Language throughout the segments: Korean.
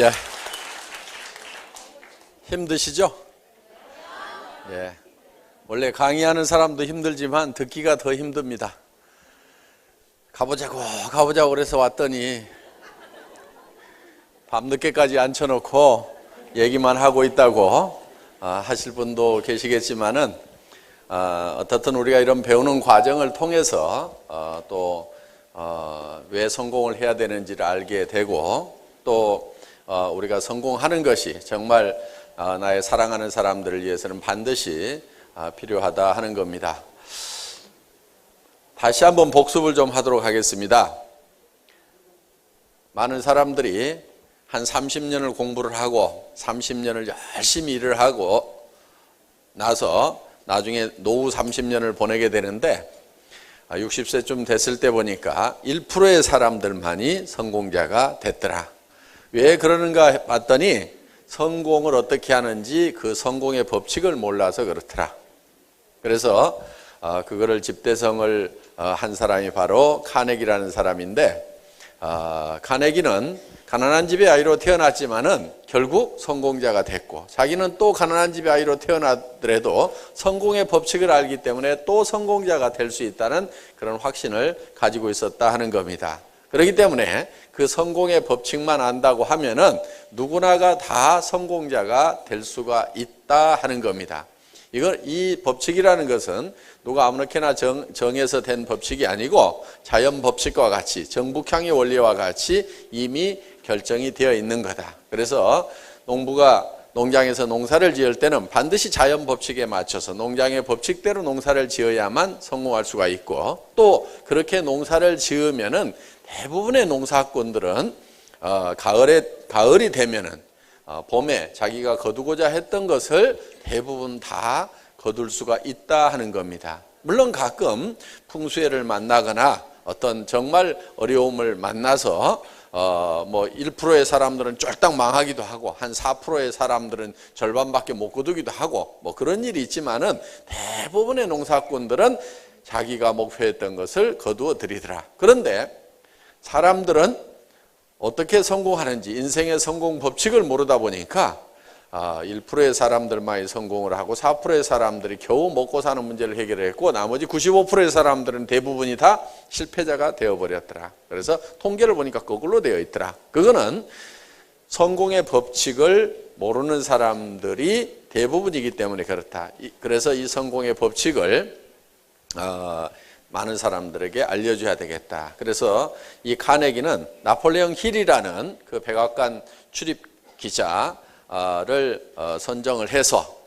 예. 힘드시죠? 예. 원래 강의하는 사람도 힘들지만 듣기가 더 힘듭니다. 가보자고 그래서 왔더니 밤늦게까지 앉혀놓고 얘기만 하고 있다고 하실 분도 계시겠지만은 어떻든 우리가 이런 배우는 과정을 통해서 또 왜 성공을 해야 되는지를 알게 되고 또 우리가 성공하는 것이 정말 나의 사랑하는 사람들을 위해서는 반드시 필요하다 하는 겁니다. 다시 한번 복습을 좀 하도록 하겠습니다. 많은 사람들이 한 30년을 공부를 하고 30년을 열심히 일을 하고 나서 나중에 노후 30년을 보내게 되는데 60세쯤 됐을 때 보니까 1%의 사람들만이 성공자가 됐더라. 왜 그러는가 봤더니 성공을 어떻게 하는지 그 성공의 법칙을 몰라서 그렇더라. 그래서 그거를 집대성을 한 사람이 바로 카네기라는 사람인데 카네기는 가난한 집의 아이로 태어났지만은 결국 성공자가 됐고 자기는 또 가난한 집의 아이로 태어나더라도 성공의 법칙을 알기 때문에 또 성공자가 될 수 있다는 그런 확신을 가지고 있었다 하는 겁니다. 그렇기 때문에 그 성공의 법칙만 안다고 하면은 누구나가 다 성공자가 될 수가 있다 하는 겁니다. 이 법칙이라는 것은 누가 아무렇게나 정해서 된 법칙이 아니고 자연 법칙과 같이 정북향의 원리와 같이 이미 결정이 되어 있는 거다. 그래서 농부가 농장에서 농사를 지을 때는 반드시 자연 법칙에 맞춰서 농장의 법칙대로 농사를 지어야만 성공할 수가 있고 또 그렇게 농사를 지으면은 대부분의 농사꾼들은 가을이 되면은 봄에 자기가 거두고자 했던 것을 대부분 다 거둘 수가 있다 하는 겁니다. 물론 가끔 풍수해를 만나거나 어떤 정말 어려움을 만나서 1%의 사람들은 쫄딱 망하기도 하고 한 4%의 사람들은 절반밖에 못 거두기도 하고 그런 일이 있지만은 대부분의 농사꾼들은 자기가 목표했던 것을 거두어 드리더라. 그런데 사람들은 어떻게 성공하는지 인생의 성공 법칙을 모르다 보니까 1%의 사람들만이 성공을 하고 4%의 사람들이 겨우 먹고 사는 문제를 해결했고 나머지 95%의 사람들은 대부분이 다 실패자가 되어버렸더라. 그래서 통계를 보니까 거꾸로 되어 있더라. 그거는 성공의 법칙을 모르는 사람들이 대부분이기 때문에 그렇다. 그래서 이 성공의 법칙을 많은 사람들에게 알려줘야 되겠다. 그래서 이 카네기는 나폴레옹 힐이라는 그 백악관 출입 기자를 선정을 해서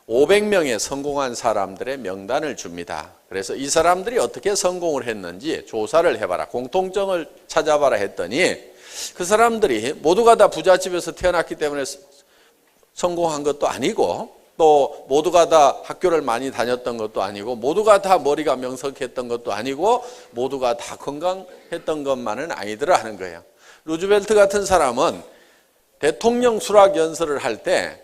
500명의 성공한 사람들의 명단을 줍니다. 그래서 이 사람들이 어떻게 성공을 했는지 조사를 해봐라. 공통점을 찾아봐라 했더니 그 사람들이 모두가 다 부잣집에서 태어났기 때문에 성공한 것도 아니고 또 모두가 다 학교를 많이 다녔던 것도 아니고 모두가 다 머리가 명석했던 것도 아니고 모두가 다 건강했던 것만은 아니더라 하는 거예요. 루즈벨트 같은 사람은 대통령 수락 연설을 할 때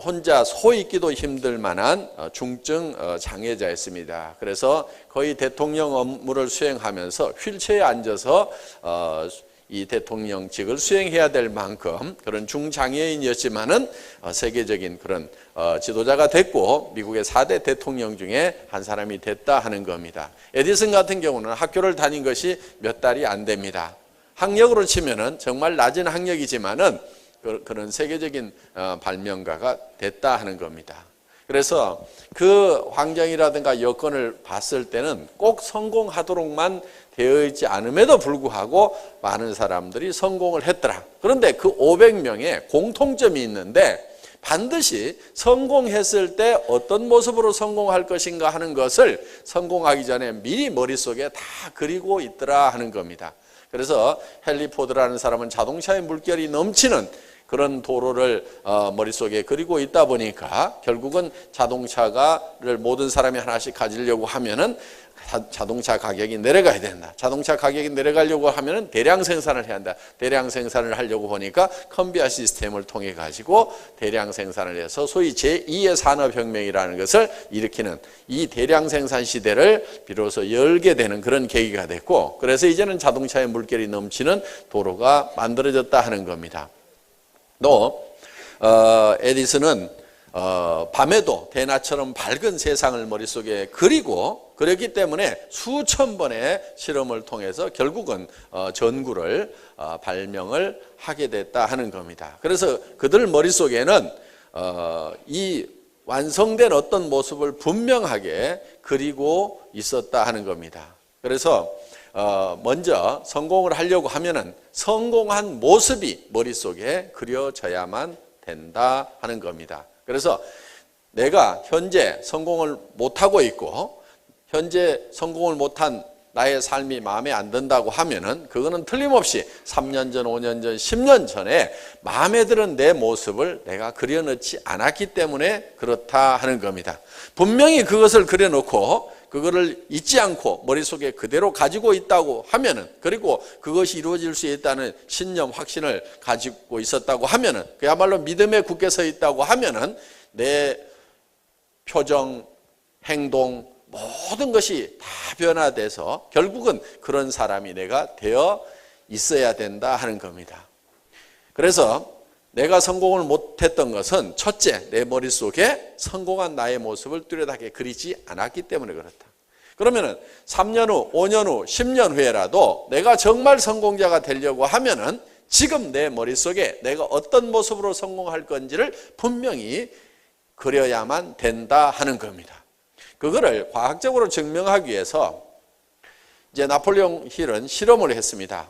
혼자 서 있기도 힘들 만한 중증 장애자였습니다. 그래서 거의 대통령 업무를 수행하면서 휠체어에 앉아서 이 대통령직을 수행해야 될 만큼 그런 중장애인이었지만은 세계적인 그런 지도자가 됐고 미국의 4대 대통령 중에 한 사람이 됐다 하는 겁니다. 에디슨 같은 경우는 학교를 다닌 것이 몇 달이 안 됩니다. 학력으로 치면은 정말 낮은 학력이지만은 그런 세계적인 발명가가 됐다 하는 겁니다. 그래서 그 환경이라든가 여건을 봤을 때는 꼭 성공하도록만 되어 있지 않음에도 불구하고 많은 사람들이 성공을 했더라. 그런데 그 500명의 공통점이 있는데 반드시 성공했을 때 어떤 모습으로 성공할 것인가 하는 것을 성공하기 전에 미리 머릿속에 다 그리고 있더라 하는 겁니다. 그래서 헨리 포드라는 사람은 자동차의 물결이 넘치는 그런 도로를 머릿속에 그리고 있다 보니까 결국은 자동차를 모든 사람이 하나씩 가지려고 하면은 자동차 가격이 내려가야 된다. 자동차 가격이 내려가려고 하면은 대량 생산을 해야 한다. 대량 생산을 하려고 보니까 컨베이어 시스템을 통해 가지고 대량 생산을 해서 소위 제2의 산업혁명이라는 것을 일으키는 이 대량 생산 시대를 비로소 열게 되는 그런 계기가 됐고 그래서 이제는 자동차의 물결이 넘치는 도로가 만들어졌다 하는 겁니다. 또 에디슨은 밤에도 대낮처럼 밝은 세상을 머릿속에 그렸기 때문에 수천 번의 실험을 통해서 결국은 전구를 발명을 하게 됐다 하는 겁니다. 그래서 그들 머릿속에는 이 완성된 어떤 모습을 분명하게 그리고 있었다 하는 겁니다. 그래서 먼저 성공을 하려고 하면은 성공한 모습이 머릿속에 그려져야만 된다 하는 겁니다. 그래서 내가 현재 성공을 못하고 있고 현재 성공을 못한 나의 삶이 마음에 안 든다고 하면은 그거는 틀림없이 3년 전, 5년 전, 10년 전에 마음에 드는 내 모습을 내가 그려놓지 않았기 때문에 그렇다 하는 겁니다. 분명히 그것을 그려놓고 그거를 잊지 않고 머릿속에 그대로 가지고 있다고 하면은, 그리고 그것이 이루어질 수 있다는 신념, 확신을 가지고 있었다고 하면은, 그야말로 믿음에 굳게 서 있다고 하면은 내 표정, 행동, 모든 것이 다 변화돼서 결국은 그런 사람이 내가 되어 있어야 된다 하는 겁니다. 그래서 내가 성공을 못했던 것은 첫째, 내 머릿속에 성공한 나의 모습을 뚜렷하게 그리지 않았기 때문에 그렇다. 그러면은 3년 후, 5년 후, 10년 후에라도 내가 정말 성공자가 되려고 하면은 지금 내 머릿속에 내가 어떤 모습으로 성공할 건지를 분명히 그려야만 된다 하는 겁니다. 그거를 과학적으로 증명하기 위해서 이제 나폴레옹 힐은 실험을 했습니다.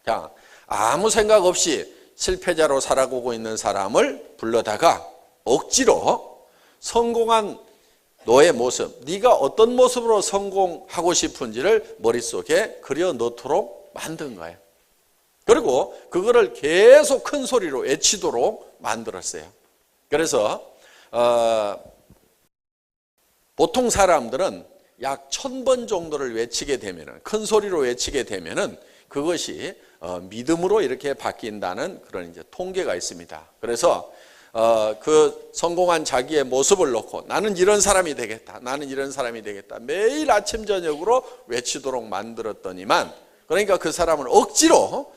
자, 아무 생각 없이 실패자로 살아가고 있는 사람을 불러다가 억지로 성공한 너의 모습, 네가 어떤 모습으로 성공하고 싶은지를 머릿속에 그려 넣도록 만든 거예요. 그리고 그거를 계속 큰 소리로 외치도록 만들었어요. 그래서 보통 사람들은 약 1000번 정도를 외치게 되면은, 큰 소리로 외치게 되면은 그것이 믿음으로 이렇게 바뀐다는 그런 이제 통계가 있습니다. 그래서 그 성공한 자기의 모습을 놓고 나는 이런 사람이 되겠다, 나는 이런 사람이 되겠다, 매일 아침 저녁으로 외치도록 만들었더니만, 그러니까 그 사람은 억지로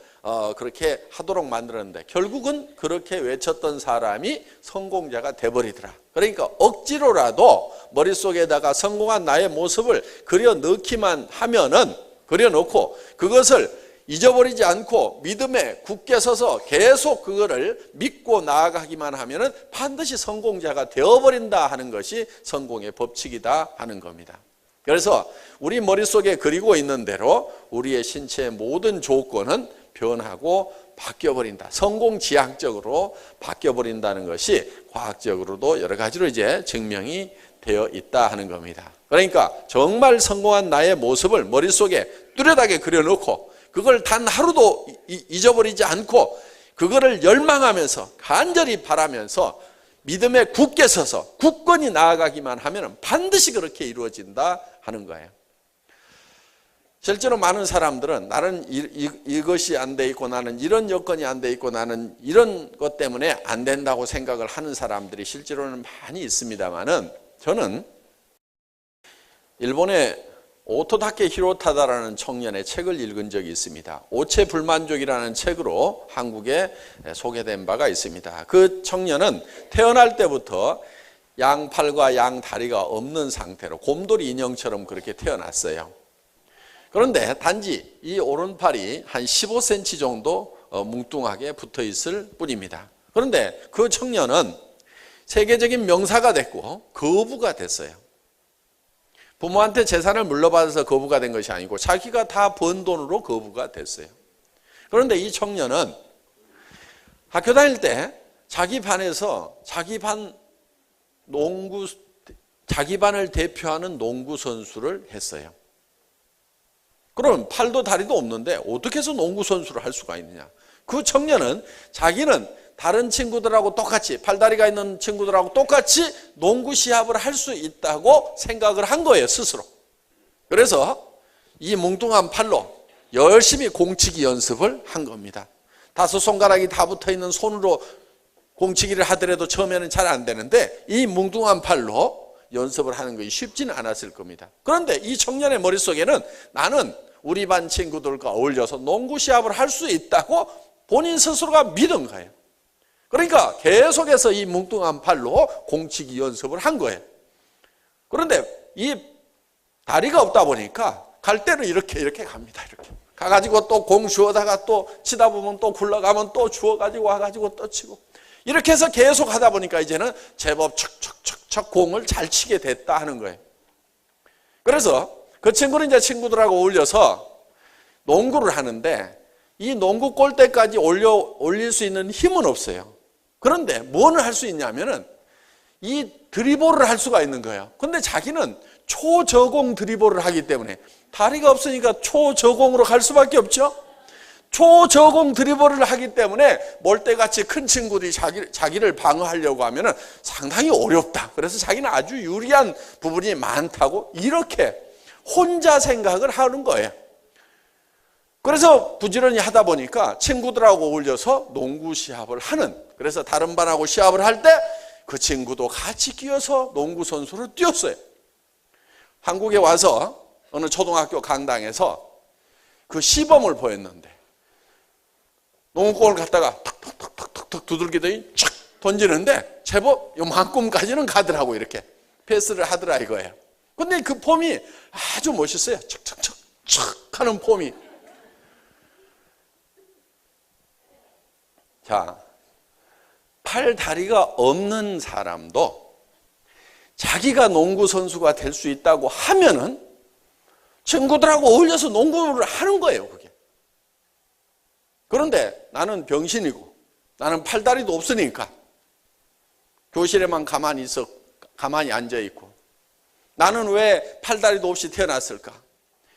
그렇게 하도록 만들었는데 결국은 그렇게 외쳤던 사람이 성공자가 돼버리더라. 그러니까 억지로라도 머릿속에다가 성공한 나의 모습을 그려 넣기만 하면은, 그려 놓고 그것을 잊어버리지 않고 믿음에 굳게 서서 계속 그거를 믿고 나아가기만 하면은 반드시 성공자가 되어버린다 하는 것이 성공의 법칙이다 하는 겁니다. 그래서 우리 머릿속에 그리고 있는 대로 우리의 신체의 모든 조건은 변하고 바뀌어버린다. 성공지향적으로 바뀌어버린다는 것이 과학적으로도 여러 가지로 이제 증명이 되어 있다 하는 겁니다. 그러니까 정말 성공한 나의 모습을 머릿속에 뚜렷하게 그려놓고 그걸 단 하루도 잊어버리지 않고 그거를 열망하면서 간절히 바라면서 믿음에 굳게 서서 굳건히 나아가기만 하면 반드시 그렇게 이루어진다 하는 거예요. 실제로 많은 사람들은 나는 이것이 안 돼 있고 나는 이런 여건이 안 돼 있고 나는 이런 것 때문에 안 된다고 생각을 하는 사람들이 실제로는 많이 있습니다만은, 저는 일본의 오토다케 히로타다라는 청년의 책을 읽은 적이 있습니다. 오체불만족이라는 책으로 한국에 소개된 바가 있습니다. 그 청년은 태어날 때부터 양팔과 양다리가 없는 상태로 곰돌이 인형처럼 그렇게 태어났어요. 그런데 단지 이 오른팔이 한 15cm 정도 뭉뚱하게 붙어 있을 뿐입니다. 그런데 그 청년은 세계적인 명사가 됐고 거부가 됐어요. 부모한테 재산을 물려받아서 거부가 된 것이 아니고 자기가 다 번 돈으로 거부가 됐어요. 그런데 이 청년은 학교 다닐 때 자기 반에서 자기 반을 대표하는 농구 선수를 했어요. 그럼 팔도 다리도 없는데 어떻게 해서 농구 선수를 할 수가 있느냐? 그 청년은 자기는 다른 친구들하고 똑같이, 팔다리가 있는 친구들하고 똑같이 농구 시합을 할 수 있다고 생각을 한 거예요, 스스로. 그래서 이 뭉뚱한 팔로 열심히 공치기 연습을 한 겁니다. 5손가락이 다 붙어 있는 손으로 공치기를 하더라도 처음에는 잘 안 되는데 이 뭉뚱한 팔로 연습을 하는 것이 쉽지는 않았을 겁니다. 그런데 이 청년의 머릿속에는 나는 우리 반 친구들과 어울려서 농구 시합을 할 수 있다고 본인 스스로가 믿은 거예요. 그러니까 계속해서 이 뭉뚱한 팔로 공치기 연습을 한 거예요. 그런데 이 다리가 없다 보니까 갈 때는 이렇게 갑니다. 이렇게 가가지고 또 공 주워다가 또 치다 보면 또 굴러가면 또 주워가지고 와가지고 또 치고, 이렇게 해서 계속 하다 보니까 이제는 제법 척척척척 공을 잘 치게 됐다 하는 거예요. 그래서 그 친구는 이제 친구들하고 어울려서 농구를 하는데 이 농구 골대까지 올릴 수 있는 힘은 없어요. 그런데 뭐를 할 수 있냐면은 이 드리블을 할 수가 있는 거예요. 근데 자기는 초저공 드리블을 하기 때문에 다리가 없으니까 초저공으로 갈 수밖에 없죠. 초저공 드리블을 하기 때문에 몰대같이 큰 친구들이 자기를 방어하려고 하면은 상당히 어렵다. 그래서 자기는 아주 유리한 부분이 많다고 이렇게 혼자 생각을 하는 거예요. 그래서 부지런히 하다 보니까 친구들하고 어울려서 농구 시합을 하는, 그래서 다른 반하고 시합을 할 때 그 친구도 같이 끼어서 농구 선수로 뛰었어요. 한국에 와서 어느 초등학교 강당에서 그 시범을 보였는데 농구공을 갖다가 탁탁탁탁탁 두들기더니 착 던지는데 제법 요만큼까지는 가더라고. 이렇게 패스를 하더라 이거예요. 근데 그 폼이 아주 멋있어요. 척척척 척 하는 폼이. 자, 팔 다리가 없는 사람도 자기가 농구 선수가 될 수 있다고 하면은 친구들하고 어울려서 농구를 하는 거예요, 그게. 그런데 나는 병신이고 나는 팔다리도 없으니까 교실에만 가만히 앉아 있고, 나는 왜 팔다리도 없이 태어났을까?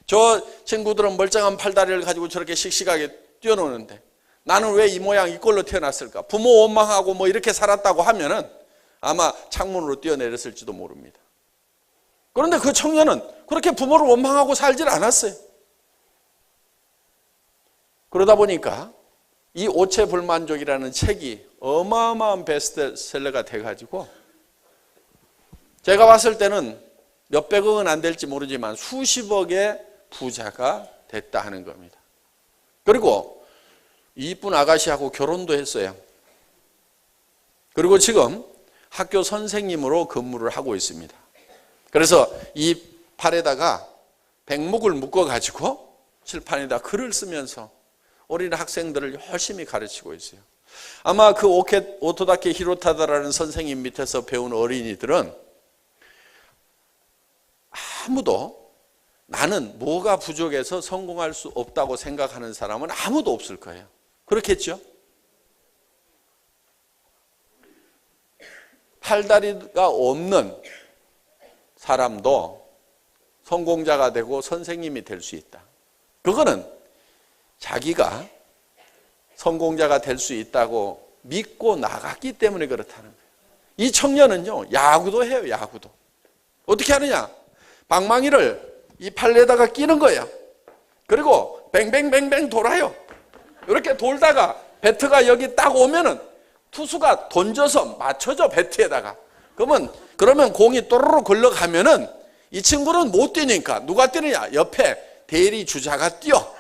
저 친구들은 멀쩡한 팔다리를 가지고 저렇게 씩씩하게 뛰어노는데 나는 왜 이 모양 이꼴로 태어났을까? 부모 원망하고 뭐 이렇게 살았다고 하면은 아마 창문으로 뛰어내렸을지도 모릅니다. 그런데 그 청년은 그렇게 부모를 원망하고 살질 않았어요. 그러다 보니까 이 오체불만족이라는 책이 어마어마한 베스트셀러가 돼가지고 제가 봤을 때는 몇백억은 안 될지 모르지만 수십억의 부자가 됐다 하는 겁니다. 그리고 이쁜 아가씨하고 결혼도 했어요. 그리고 지금 학교 선생님으로 근무를 하고 있습니다. 그래서 이 팔에다가 백목을 묶어가지고 칠판에다 글을 쓰면서 어린 학생들을 열심히 가르치고 있어요. 아마 그 오토다케 히로타다라는 선생님 밑에서 배운 어린이들은 아무도 나는 뭐가 부족해서 성공할 수 없다고 생각하는 사람은 아무도 없을 거예요. 그렇겠죠? 팔다리가 없는 사람도 성공자가 되고 선생님이 될 수 있다. 그거는 자기가 성공자가 될 수 있다고 믿고 나갔기 때문에 그렇다는 거예요. 이 청년은요, 야구도 해요, 야구도. 어떻게 하느냐? 방망이를 이 팔에다가 끼는 거예요. 그리고 뱅뱅뱅뱅 돌아요. 이렇게 돌다가 배트가 여기 딱 오면은 투수가 던져서 맞춰줘, 배트에다가. 그러면 공이 또르르 걸러가면은 이 친구는 못 뛰니까 누가 뛰느냐? 옆에 대리 주자가 뛰어.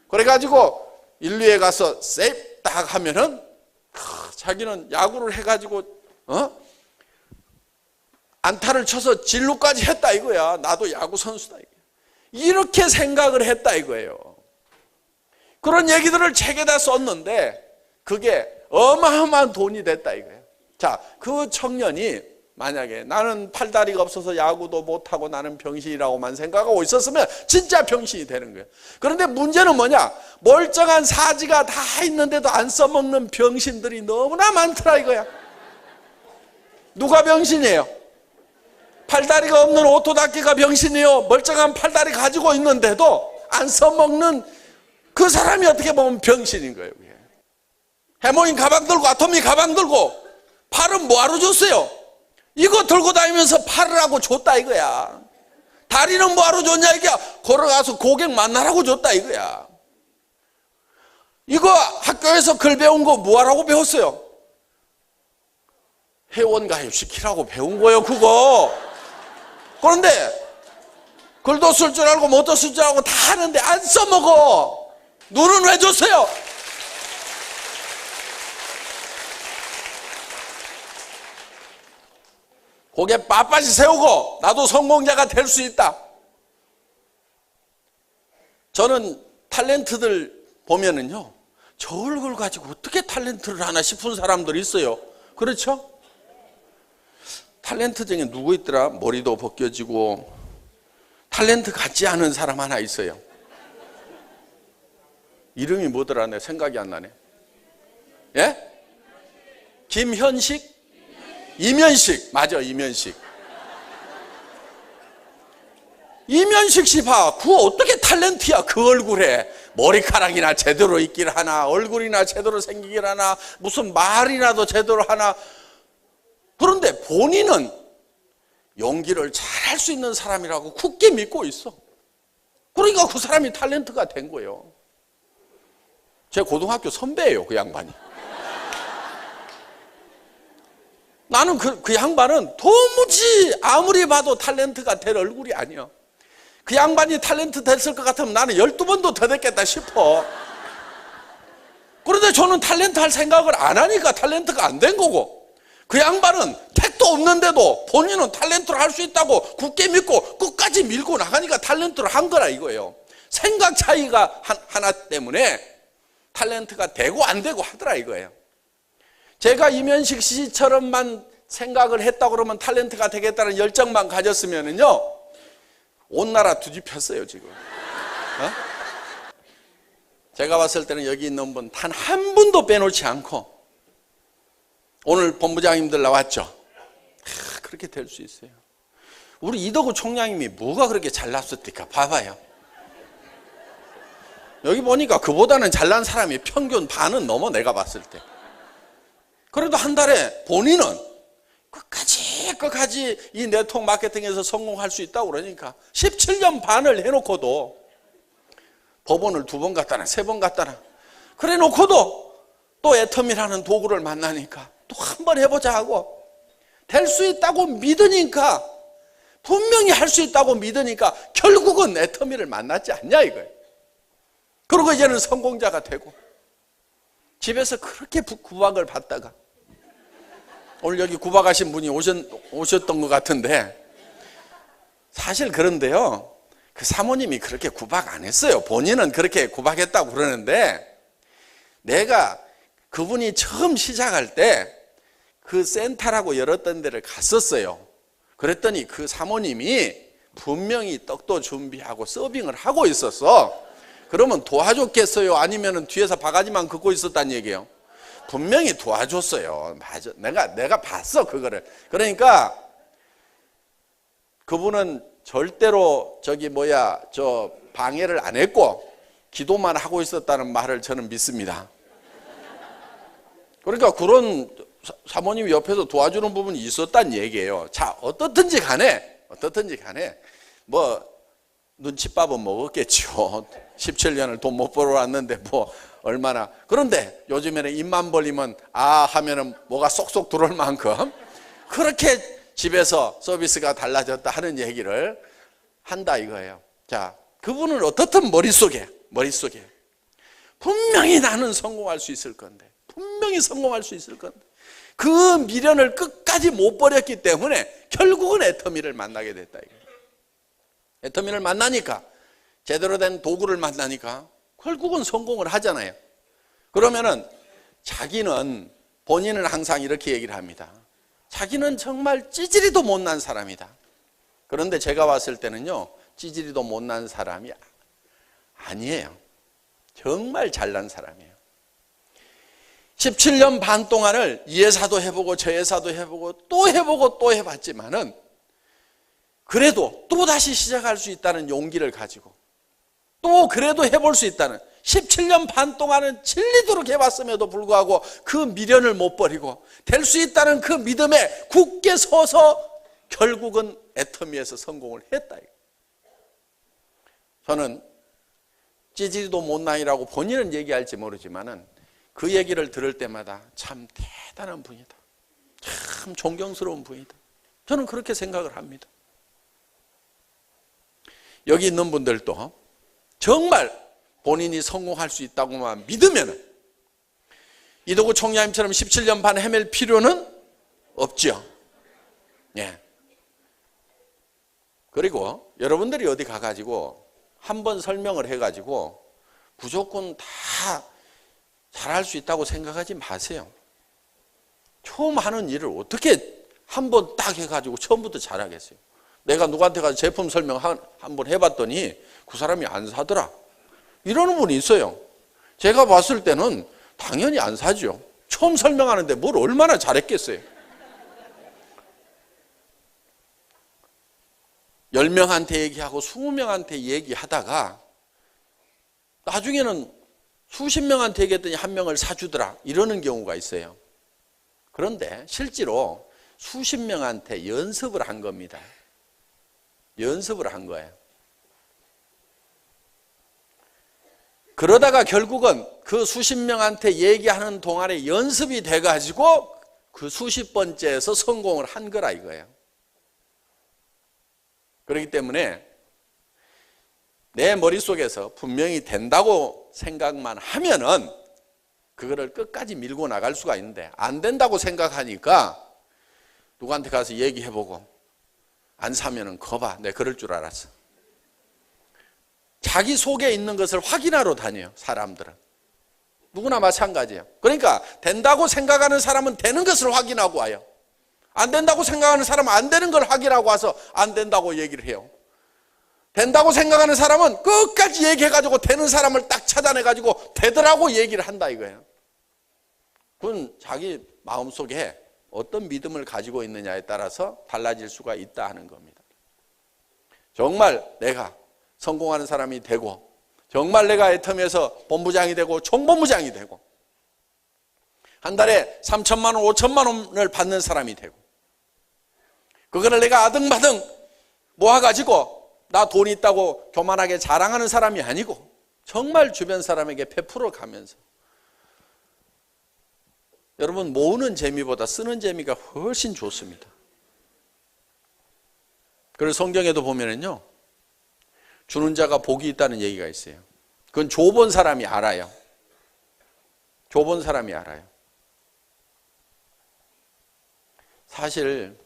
그래가지고 1루에 가서 세이프 딱 하면은 자기는 야구를 해가지고 안타를 쳐서 진루까지 했다 이거야. 나도 야구 선수다. 이렇게 생각을 했다 이거예요. 그런 얘기들을 책에다 썼는데 그게 어마어마한 돈이 됐다 이거예요. 자, 그 청년이 만약에 나는 팔다리가 없어서 야구도 못하고 나는 병신이라고만 생각하고 있었으면 진짜 병신이 되는 거예요. 그런데 문제는 뭐냐? 멀쩡한 사지가 다 있는데도 안 써먹는 병신들이 너무나 많더라 이거야. 누가 병신이에요? 팔다리가 없는 오토다케가 병신이에요. 멀쩡한 팔다리 가지고 있는데도 안 써먹는 그 사람이 어떻게 보면 병신인 거예요. 해모인 가방 들고 아토미 가방 들고 팔은 뭐하러 줬어요? 이거 들고 다니면서 팔을 하고 줬다 이거야. 다리는 뭐하러 줬냐 이게 걸어가서 고객 만나라고 줬다 이거야. 이거 학교에서 글 배운 거 뭐하라고 배웠어요? 회원가입 시키라고 배운 거예요 그거. 그런데 글도 쓸 줄 알고 못도 쓸 줄 알고 다 하는데 안 써먹어. 눈은 왜 줬어요? 고개 빳빳이 세우고 나도 성공자가 될 수 있다. 저는 탤런트들 보면은요, 저 얼굴 가지고 어떻게 탤런트를 하나 싶은 사람들이 있어요. 그렇죠? 탤런트 중에 누구 있더라? 머리도 벗겨지고 탤런트 같지 않은 사람 하나 있어요. 이름이 뭐더라? 내 생각이 안 나네. 예? 김현식? 이면식. 맞아, 이면식. 이면식 씨 봐. 그 어떻게 탤런트야, 그 얼굴에. 머리카락이나 제대로 있길 하나, 얼굴이나 제대로 생기길 하나, 무슨 말이라도 제대로 하나. 그런데 본인은 연기를 잘할 수 있는 사람이라고 굳게 믿고 있어. 그러니까 그 사람이 탤런트가 된 거예요. 제 고등학교 선배예요, 그 양반이. 나는 그 양반은 도무지 아무리 봐도 탤런트가 될 얼굴이 아니야. 그 양반이 탤런트 됐을 것 같으면 나는 12번도 더 됐겠다 싶어. 그런데 저는 탤런트 할 생각을 안 하니까 탤런트가 안 된 거고, 그 양반은 택도 없는데도 본인은 탤런트를 할 수 있다고 굳게 믿고 끝까지 밀고 나가니까 탤런트를 한 거라 이거예요. 생각 차이가 하나 때문에 탤런트가 되고 안 되고 하더라 이거예요. 제가 이면식 씨처럼만 생각을 했다 그러면 탤런트가 되겠다는 열정만 가졌으면은요, 온 나라 뒤집혔어요 지금. 제가 봤을 때는 여기 있는 분 단 한 분도 빼놓지 않고, 오늘 본부장님들 나왔죠. 그렇게 될 수 있어요. 우리 이덕우 총장님이 뭐가 그렇게 잘났었을까 봐봐요. 여기 보니까 그보다는 잘난 사람이 평균 반은 넘어, 내가 봤을 때. 그래도 한 달에 본인은 끝까지 이 네트워크 마케팅에서 성공할 수 있다고 그러니까 17년 반을 해놓고도 법원을 2번 갔다나 3번 갔다나 그래 놓고도 또 애터미라는 도구를 만나니까 또 한 번 해보자 하고 될 수 있다고 믿으니까, 분명히 할 수 있다고 믿으니까 결국은 애터미를 만났지 않냐 이거예요. 그리고 이제는 성공자가 되고, 집에서 그렇게 구박을 받다가 오늘 여기 구박하신 분이 오셨던 것 같은데, 사실 그런데요, 그 사모님이 그렇게 구박 안 했어요. 본인은 그렇게 구박했다고 그러는데, 내가 그분이 처음 시작할 때 그 센터라고 열었던 데를 갔었어요. 그랬더니 그 사모님이 분명히 떡도 준비하고 서빙을 하고 있었어. 그러면 도와줬겠어요? 아니면 뒤에서 바가지만 긋고 있었단 얘기예요? 분명히 도와줬어요. 맞아. 내가 봤어, 그거를. 그러니까 그분은 절대로 저 방해를 안 했고 기도만 하고 있었다는 말을 저는 믿습니다. 그러니까 그런 사모님이 옆에서 도와주는 부분이 있었단 얘기예요. 자, 어떻든지 간에 뭐 눈칫밥은 먹었겠죠. 17년을 돈 못 벌어 왔는데 뭐 얼마나. 그런데 요즘에는 입만 벌리면 아 하면은 뭐가 쏙쏙 들어올 만큼 그렇게 집에서 서비스가 달라졌다 하는 얘기를 한다 이거예요. 자, 그분은 어떻든 머릿속에 분명히 나는 성공할 수 있을 건데, 분명히 성공할 수 있을 건데, 그 미련을 끝까지 못 버렸기 때문에 결국은 애터미를 만나게 됐다 이거예요. 애터미를 만나니까, 제대로 된 도구를 만나니까 결국은 성공을 하잖아요. 그러면은 본인은 항상 이렇게 얘기를 합니다. 자기는 정말 찌질이도 못난 사람이다. 그런데 제가 봤을 때는요, 찌질이도 못난 사람이 아니에요. 정말 잘난 사람이에요. 17년 반 동안을 이 회사도 해보고 저 회사도 해보고 또 해보고 또 해봤지만은 그래도 또 다시 시작할 수 있다는 용기를 가지고 또 그래도 해볼 수 있다는, 17년 반 동안은 질리도록 해봤음에도 불구하고 그 미련을 못 버리고 될 수 있다는 그 믿음에 굳게 서서 결국은 애터미에서 성공을 했다. 저는 찌질이도 못난이라고 본인은 얘기할지 모르지만은 그 얘기를 들을 때마다 참 대단한 분이다, 참 존경스러운 분이다, 저는 그렇게 생각을 합니다. 여기 있는 분들도 정말 본인이 성공할 수 있다고만 믿으면 이덕우 총장님처럼 17년 반 헤맬 필요는 없죠. 예. 그리고 여러분들이 어디 가가지고 한번 설명을 해가지고 무조건 다 잘할 수 있다고 생각하지 마세요. 처음 하는 일을 어떻게 한번 딱 해가지고 처음부터 잘하겠어요. 내가 누구한테 가서 제품 설명 한번 해봤더니 그 사람이 안 사더라, 이러는 분이 있어요. 제가 봤을 때는 당연히 안 사죠. 처음 설명하는데 뭘 얼마나 잘했겠어요. 10명한테 얘기하고 20명한테 얘기하다가 나중에는 수십 명한테 얘기했더니 한 명을 사주더라, 이러는 경우가 있어요. 그런데 실제로 수십 명한테 연습을 한 겁니다. 연습을 한 거예요. 그러다가 결국은 그 수십 명한테 얘기하는 동안에 연습이 돼가지고 그 수십 번째에서 성공을 한 거라 이거예요. 그렇기 때문에 내 머릿속에서 분명히 된다고 생각만 하면은 그거를 끝까지 밀고 나갈 수가 있는데, 안 된다고 생각하니까 누구한테 가서 얘기해보고 안 사면은 거봐, 내가 그럴 줄 알았어. 자기 속에 있는 것을 확인하러 다녀요, 사람들은. 누구나 마찬가지예요. 그러니까 된다고 생각하는 사람은 되는 것을 확인하고 와요. 안 된다고 생각하는 사람은 안 되는 걸 확인하고 와서 안 된다고 얘기를 해요. 된다고 생각하는 사람은 끝까지 얘기해가지고 되는 사람을 딱 찾아내가지고 되더라고 얘기를 한다 이거예요. 그건 자기 마음속에 어떤 믿음을 가지고 있느냐에 따라서 달라질 수가 있다 하는 겁니다. 정말 내가 성공하는 사람이 되고, 정말 내가 애텀에서 본부장이 되고 총본부장이 되고 한 달에 3천만 원, 5천만 원을 받는 사람이 되고, 그거를 내가 아등바등 모아가지고 나 돈 있다고 교만하게 자랑하는 사람이 아니고 정말 주변 사람에게 베풀어 가면서, 여러분 모으는 재미보다 쓰는 재미가 훨씬 좋습니다. 그래서 성경에도 보면은요, 주는 자가 복이 있다는 얘기가 있어요. 그건 줘본 사람이 알아요. 줘본 사람이 알아요. 사실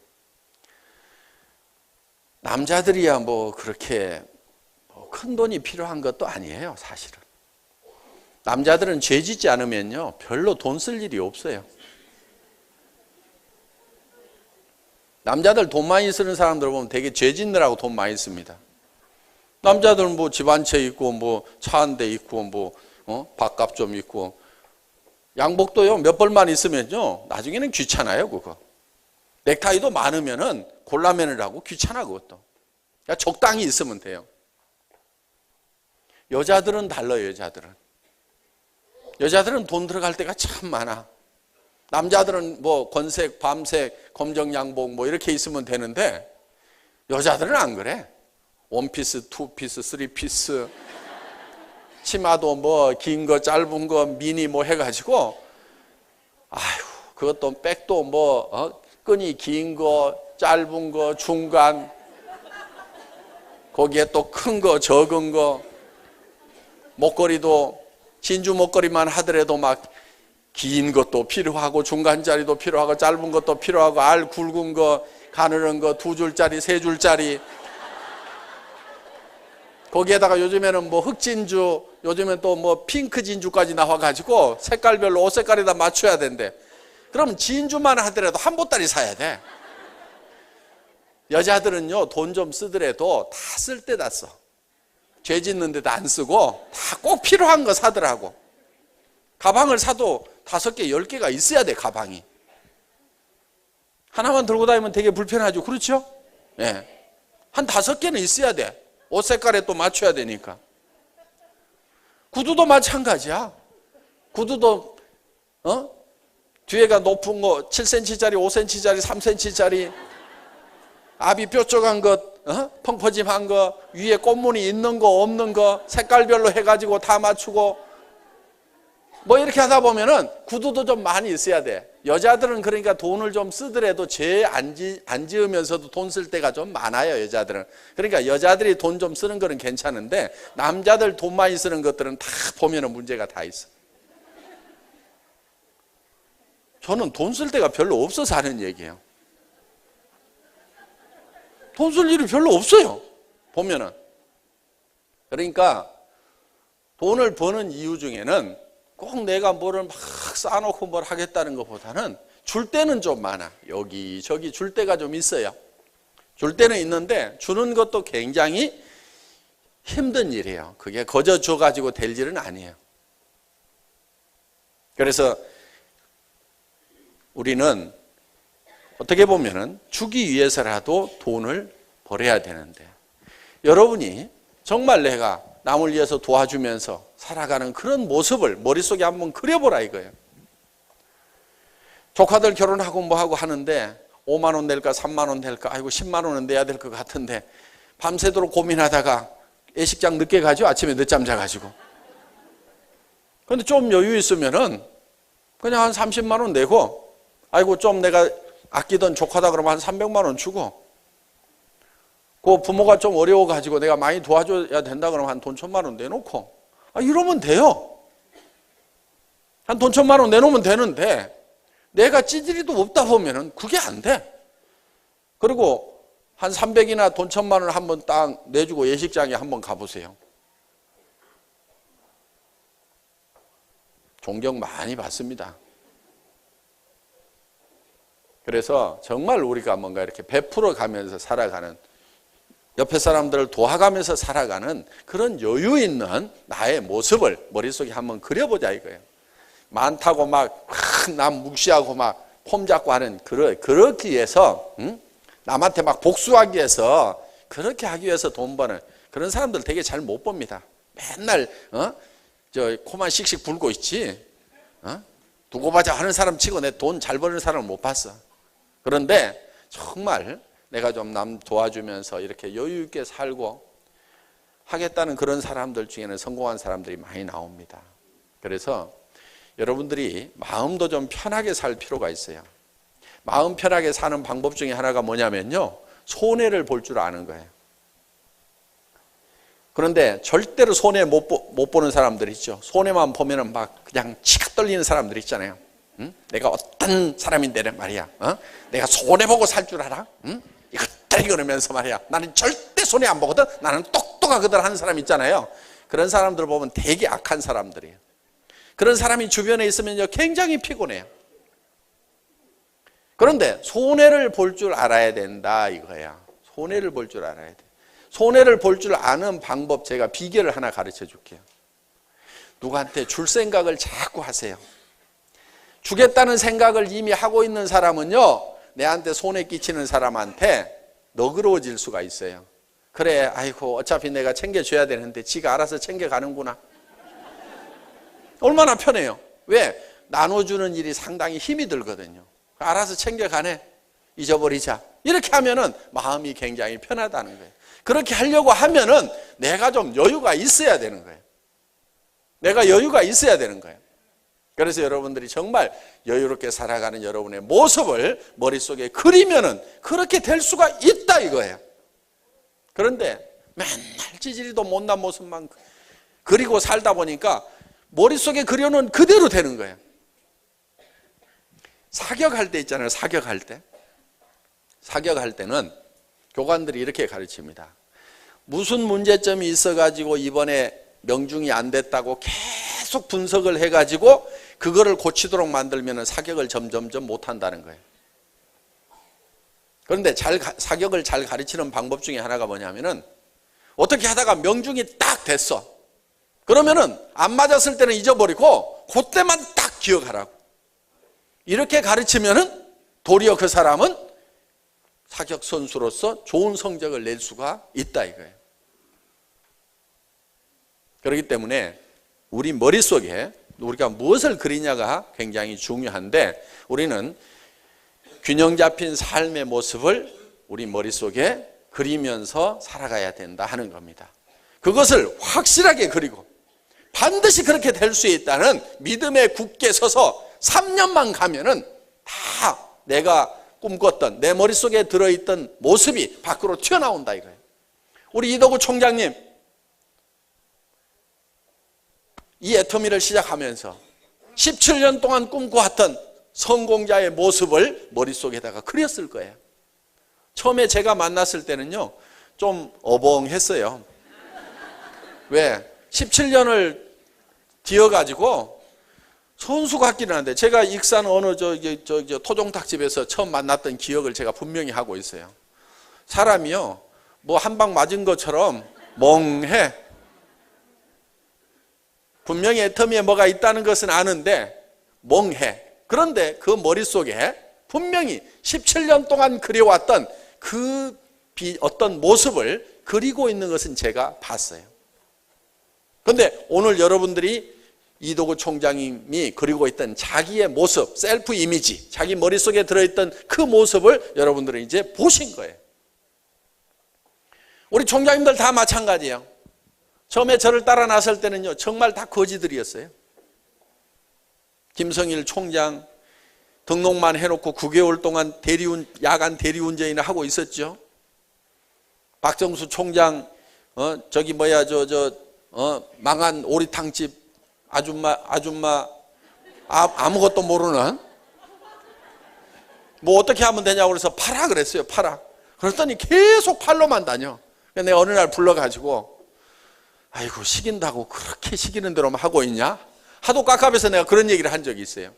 남자들이야 뭐 그렇게 큰 돈이 필요한 것도 아니에요. 사실은 남자들은 죄 짓지 않으면요 별로 돈 쓸 일이 없어요. 남자들 돈 많이 쓰는 사람들 보면 되게 죄 짓느라고 돈 많이 씁니다. 남자들은 뭐 집 한 채 있고 뭐 차 한 대 있고 뭐 밥값 좀 있고, 양복도요 몇 벌만 있으면요 나중에는 귀찮아요. 그거 넥타이도 많으면은 골라매느라고 귀찮아. 그것도 그러니까 적당히 있으면 돼요. 여자들은 달라요. 여자들은 돈 들어갈 때가 참 많아. 남자들은 뭐 건색, 밤색, 검정 양복 뭐 이렇게 있으면 되는데 여자들은 안 그래. 원피스, 투피스, 쓰리피스, 치마도 뭐 긴 거, 짧은 거, 미니 뭐 해가지고, 아휴, 그것도 백도 뭐 끈이 긴 거, 짧은 거, 중간, 거기에 또 큰 거, 적은 거, 목걸이도 진주 목걸이만 하더라도 막 긴 것도 필요하고 중간짜리도 필요하고 짧은 것도 필요하고 알 굵은 거, 가느른 거, 2줄짜리, 3줄짜리, 거기에다가 요즘에는 뭐 흑진주, 요즘엔 또 뭐 핑크 진주까지 나와가지고 색깔별로 옷 색깔에다 맞춰야 된대. 그럼 진주만 하더라도 한 보따리 사야 돼. 여자들은요 돈 좀 쓰더라도 다 쓸 때다 써. 죄 짓는 데도 안 쓰고 다 꼭 필요한 거 사더라고. 가방을 사도 5개, 10개가 있어야 돼. 가방이 하나만 들고 다니면 되게 불편하죠. 그렇죠? 예. 한 5개는 있어야 돼. 옷 색깔에 또 맞춰야 되니까. 구두도 마찬가지야. 구두도 뒤에가 높은 거 7cm짜리, 5cm짜리, 3cm짜리, 앞이 뾰족한 것, 펑퍼짐한 거, 위에 꽃무늬 있는 거 없는 거 색깔별로 해가지고 다 맞추고 뭐 이렇게 하다 보면은 구두도 좀 많이 있어야 돼. 여자들은 그러니까 돈을 좀 쓰더라도 죄 안 지으면서도 돈 쓸 때가 좀 많아요. 여자들은. 그러니까 여자들이 돈 좀 쓰는 거는 괜찮은데 남자들 돈 많이 쓰는 것들은 다 보면은 문제가 다 있어. 저는 돈 쓸 데가 별로 없어서 하는 얘기예요. 돈 쓸 일이 별로 없어요. 보면은. 그러니까 돈을 버는 이유 중에는 꼭 내가 뭐를 막 쌓아놓고 뭘 하겠다는 것보다는 줄 때는 좀 많아. 여기저기 줄 때가 좀 있어요. 줄 때는 있는데 주는 것도 굉장히 힘든 일이에요. 그게 거저 줘가지고 될 일은 아니에요. 그래서 우리는 어떻게 보면은 주기 위해서라도 돈을 벌어야 되는데, 여러분이 정말 내가 남을 위해서 도와주면서 살아가는 그런 모습을 머릿속에 한번 그려보라 이거예요. 조카들 결혼하고 뭐하고 하는데 5만 원 낼까 3만 원 낼까, 아이고 10만 원은 내야 될 것 같은데 밤새도록 고민하다가 예식장 늦게 가죠. 아침에 늦잠 자가지고. 근데 좀 여유 있으면은 그냥 한 30만 원 내고, 아이고 좀 내가 아끼던 조카다 그러면 한 300만 원 주고, 그 부모가 좀 어려워가지고 내가 많이 도와줘야 된다 그러면 한 돈 1,000만 원 내놓고, 이러면 돼요. 한 돈 1,000만 원 내놓으면 되는데, 내가 찌질이도 없다 보면은 그게 안 돼. 그리고 한 300이나 돈 1,000만 원을 한번 딱 내주고 예식장에 한번 가보세요. 존경 많이 받습니다. 그래서 정말 우리가 뭔가 이렇게 베풀어 가면서 살아가는, 옆에 사람들을 도와가면서 살아가는 그런 여유 있는 나의 모습을 머릿속에 한번 그려보자 이거예요. 많다고 막 남 무시하고 막 폼 잡고 하는 그렇게 위해서, 남한테 막 복수하기 위해서, 그렇게 하기 위해서 돈 버는 그런 사람들 되게 잘 못 봅니다. 맨날 저 코만 씩씩 불고 있지, 두고 보자 하는 사람 치고 내 돈 잘 버는 사람을 못 봤어. 그런데 정말 내가 좀 남 도와주면서 이렇게 여유 있게 살고 하겠다는 그런 사람들 중에는 성공한 사람들이 많이 나옵니다. 그래서 여러분들이 마음도 좀 편하게 살 필요가 있어요. 마음 편하게 사는 방법 중에 하나가 뭐냐면요, 손해를 볼 줄 아는 거예요. 그런데 절대로 손해 못 보는 사람들 있죠. 손해만 보면은 막 그냥 치가 떨리는 사람들 있잖아요. 내가 어떤 사람인데 말이야, 내가 손해 보고 살 줄 알아? 이것들 그러면서 말이야, 나는 절대 손해 안 보거든, 나는 똑똑하거든 하는 사람 있잖아요. 그런 사람들 보면 되게 악한 사람들이에요. 그런 사람이 주변에 있으면요 굉장히 피곤해요. 그런데 손해를 볼 줄 알아야 된다 이거야. 손해를 볼 줄 알아야 돼. 손해를 볼 줄 아는 방법, 제가 비결을 하나 가르쳐 줄게요. 누구한테 줄 생각을 자꾸 하세요. 주겠다는 생각을 이미 하고 있는 사람은요, 내한테 손해 끼치는 사람한테 너그러워질 수가 있어요. 그래, 아이고 어차피 내가 챙겨줘야 되는데 지가 알아서 챙겨가는구나. 얼마나 편해요. 왜? 나눠주는 일이 상당히 힘이 들거든요. 알아서 챙겨가네, 잊어버리자, 이렇게 하면은 마음이 굉장히 편하다는 거예요. 그렇게 하려고 하면은 내가 좀 여유가 있어야 되는 거예요. 내가 여유가 있어야 되는 거예요. 그래서 여러분들이 정말 여유롭게 살아가는 여러분의 모습을 머릿속에 그리면은 그렇게 될 수가 있다 이거예요. 그런데 맨날 찌질이도 못난 모습만 그리고 살다 보니까 머릿속에 그려놓은 그대로 되는 거예요. 사격할 때 있잖아요. 사격할 때. 사격할 때는 교관들이 이렇게 가르칩니다. 무슨 문제점이 있어가지고 이번에 명중이 안 됐다고 계속 분석을 해가지고 그거를 고치도록 만들면 사격을 점점점 못한다는 거예요. 그런데 사격을 잘 가르치는 방법 중에 하나가 뭐냐면은, 어떻게 하다가 명중이 딱 됐어. 그러면은 안 맞았을 때는 잊어버리고 그때만 딱 기억하라고. 이렇게 가르치면은 도리어 그 사람은 사격 선수로서 좋은 성적을 낼 수가 있다 이거예요. 그렇기 때문에 우리 머릿속에 우리가 무엇을 그리냐가 굉장히 중요한데, 우리는 균형 잡힌 삶의 모습을 우리 머릿속에 그리면서 살아가야 된다 하는 겁니다. 그것을 확실하게 그리고 반드시 그렇게 될 수 있다는 믿음에 굳게 서서 3년만 가면은 다 내가 꿈꿨던 내 머릿속에 들어있던 모습이 밖으로 튀어나온다 이거예요. 우리 이덕우 총장님, 이 애터미를 시작하면서 17년 동안 꿈꿔왔던 성공자의 모습을 머릿속에다가 그렸을 거예요. 처음에 제가 만났을 때는요, 좀 어벙했어요. 왜? 17년을 뒤어가지고 손수 같기는 한데, 제가 익산 어느 토종닭집에서 처음 만났던 기억을 제가 분명히 하고 있어요. 사람이요, 뭐 한 방 맞은 것처럼 멍해. 분명히 애터미에 뭐가 있다는 것은 아는데 멍해. 그런데 그 머릿속에 분명히 17년 동안 그려왔던 그 어떤 모습을 그리고 있는 것은 제가 봤어요. 그런데 오늘 여러분들이 이도구 총장님이 그리고 있던 자기의 모습, 셀프 이미지, 자기 머릿속에 들어있던 그 모습을 여러분들은 이제 보신 거예요. 우리 총장님들 다 마찬가지예요. 처음에 저를 따라 나설 때는요, 정말 다 거지들이었어요. 김성일 총장 등록만 해놓고 9개월 동안 야간 대리운전이나 하고 있었죠. 박정수 총장, 망한 오리탕집 아줌마, 아무것도 모르는, 뭐 어떻게 하면 되냐고 그래서 팔아 그랬어요, 팔아. 그랬더니 계속 팔로만 다녀. 내가 어느 날 불러가지고, 아이고, 시킨다고 그렇게 시키는 대로만 하고 있냐? 하도 깝깝해서 내가 그런 얘기를 한 적이 있어요.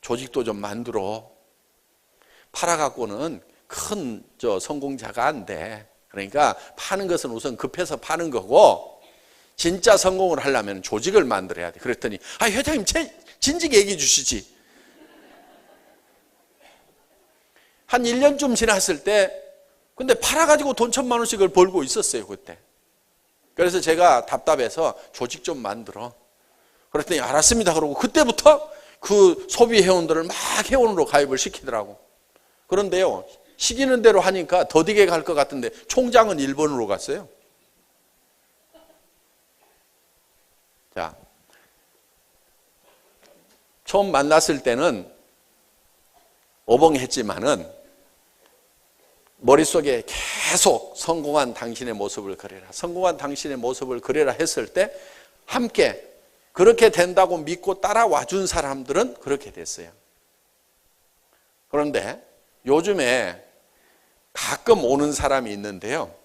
조직도 좀 만들어. 팔아갖고는 큰 성공자가 안 돼. 그러니까 파는 것은 우선 급해서 파는 거고, 진짜 성공을 하려면 조직을 만들어야 돼. 그랬더니, 회장님, 진즉 얘기해 주시지. 한 1년쯤 지났을 때, 근데 팔아가지고 돈 1,000만 원씩을 벌고 있었어요, 그때. 그래서 제가 답답해서 조직 좀 만들어. 그랬더니 알았습니다. 그러고 그때부터 그 소비 회원들을 막 회원으로 가입을 시키더라고. 그런데요, 시키는 대로 하니까 더디게 갈 것 같은데 총장은 일본으로 갔어요. 자, 처음 만났을 때는 어벙했지만은 머릿속에 계속 성공한 당신의 모습을 그려라, 성공한 당신의 모습을 그려라 했을 때 함께 그렇게 된다고 믿고 따라와 준 사람들은 그렇게 됐어요. 그런데 요즘에 가끔 오는 사람이 있는데요,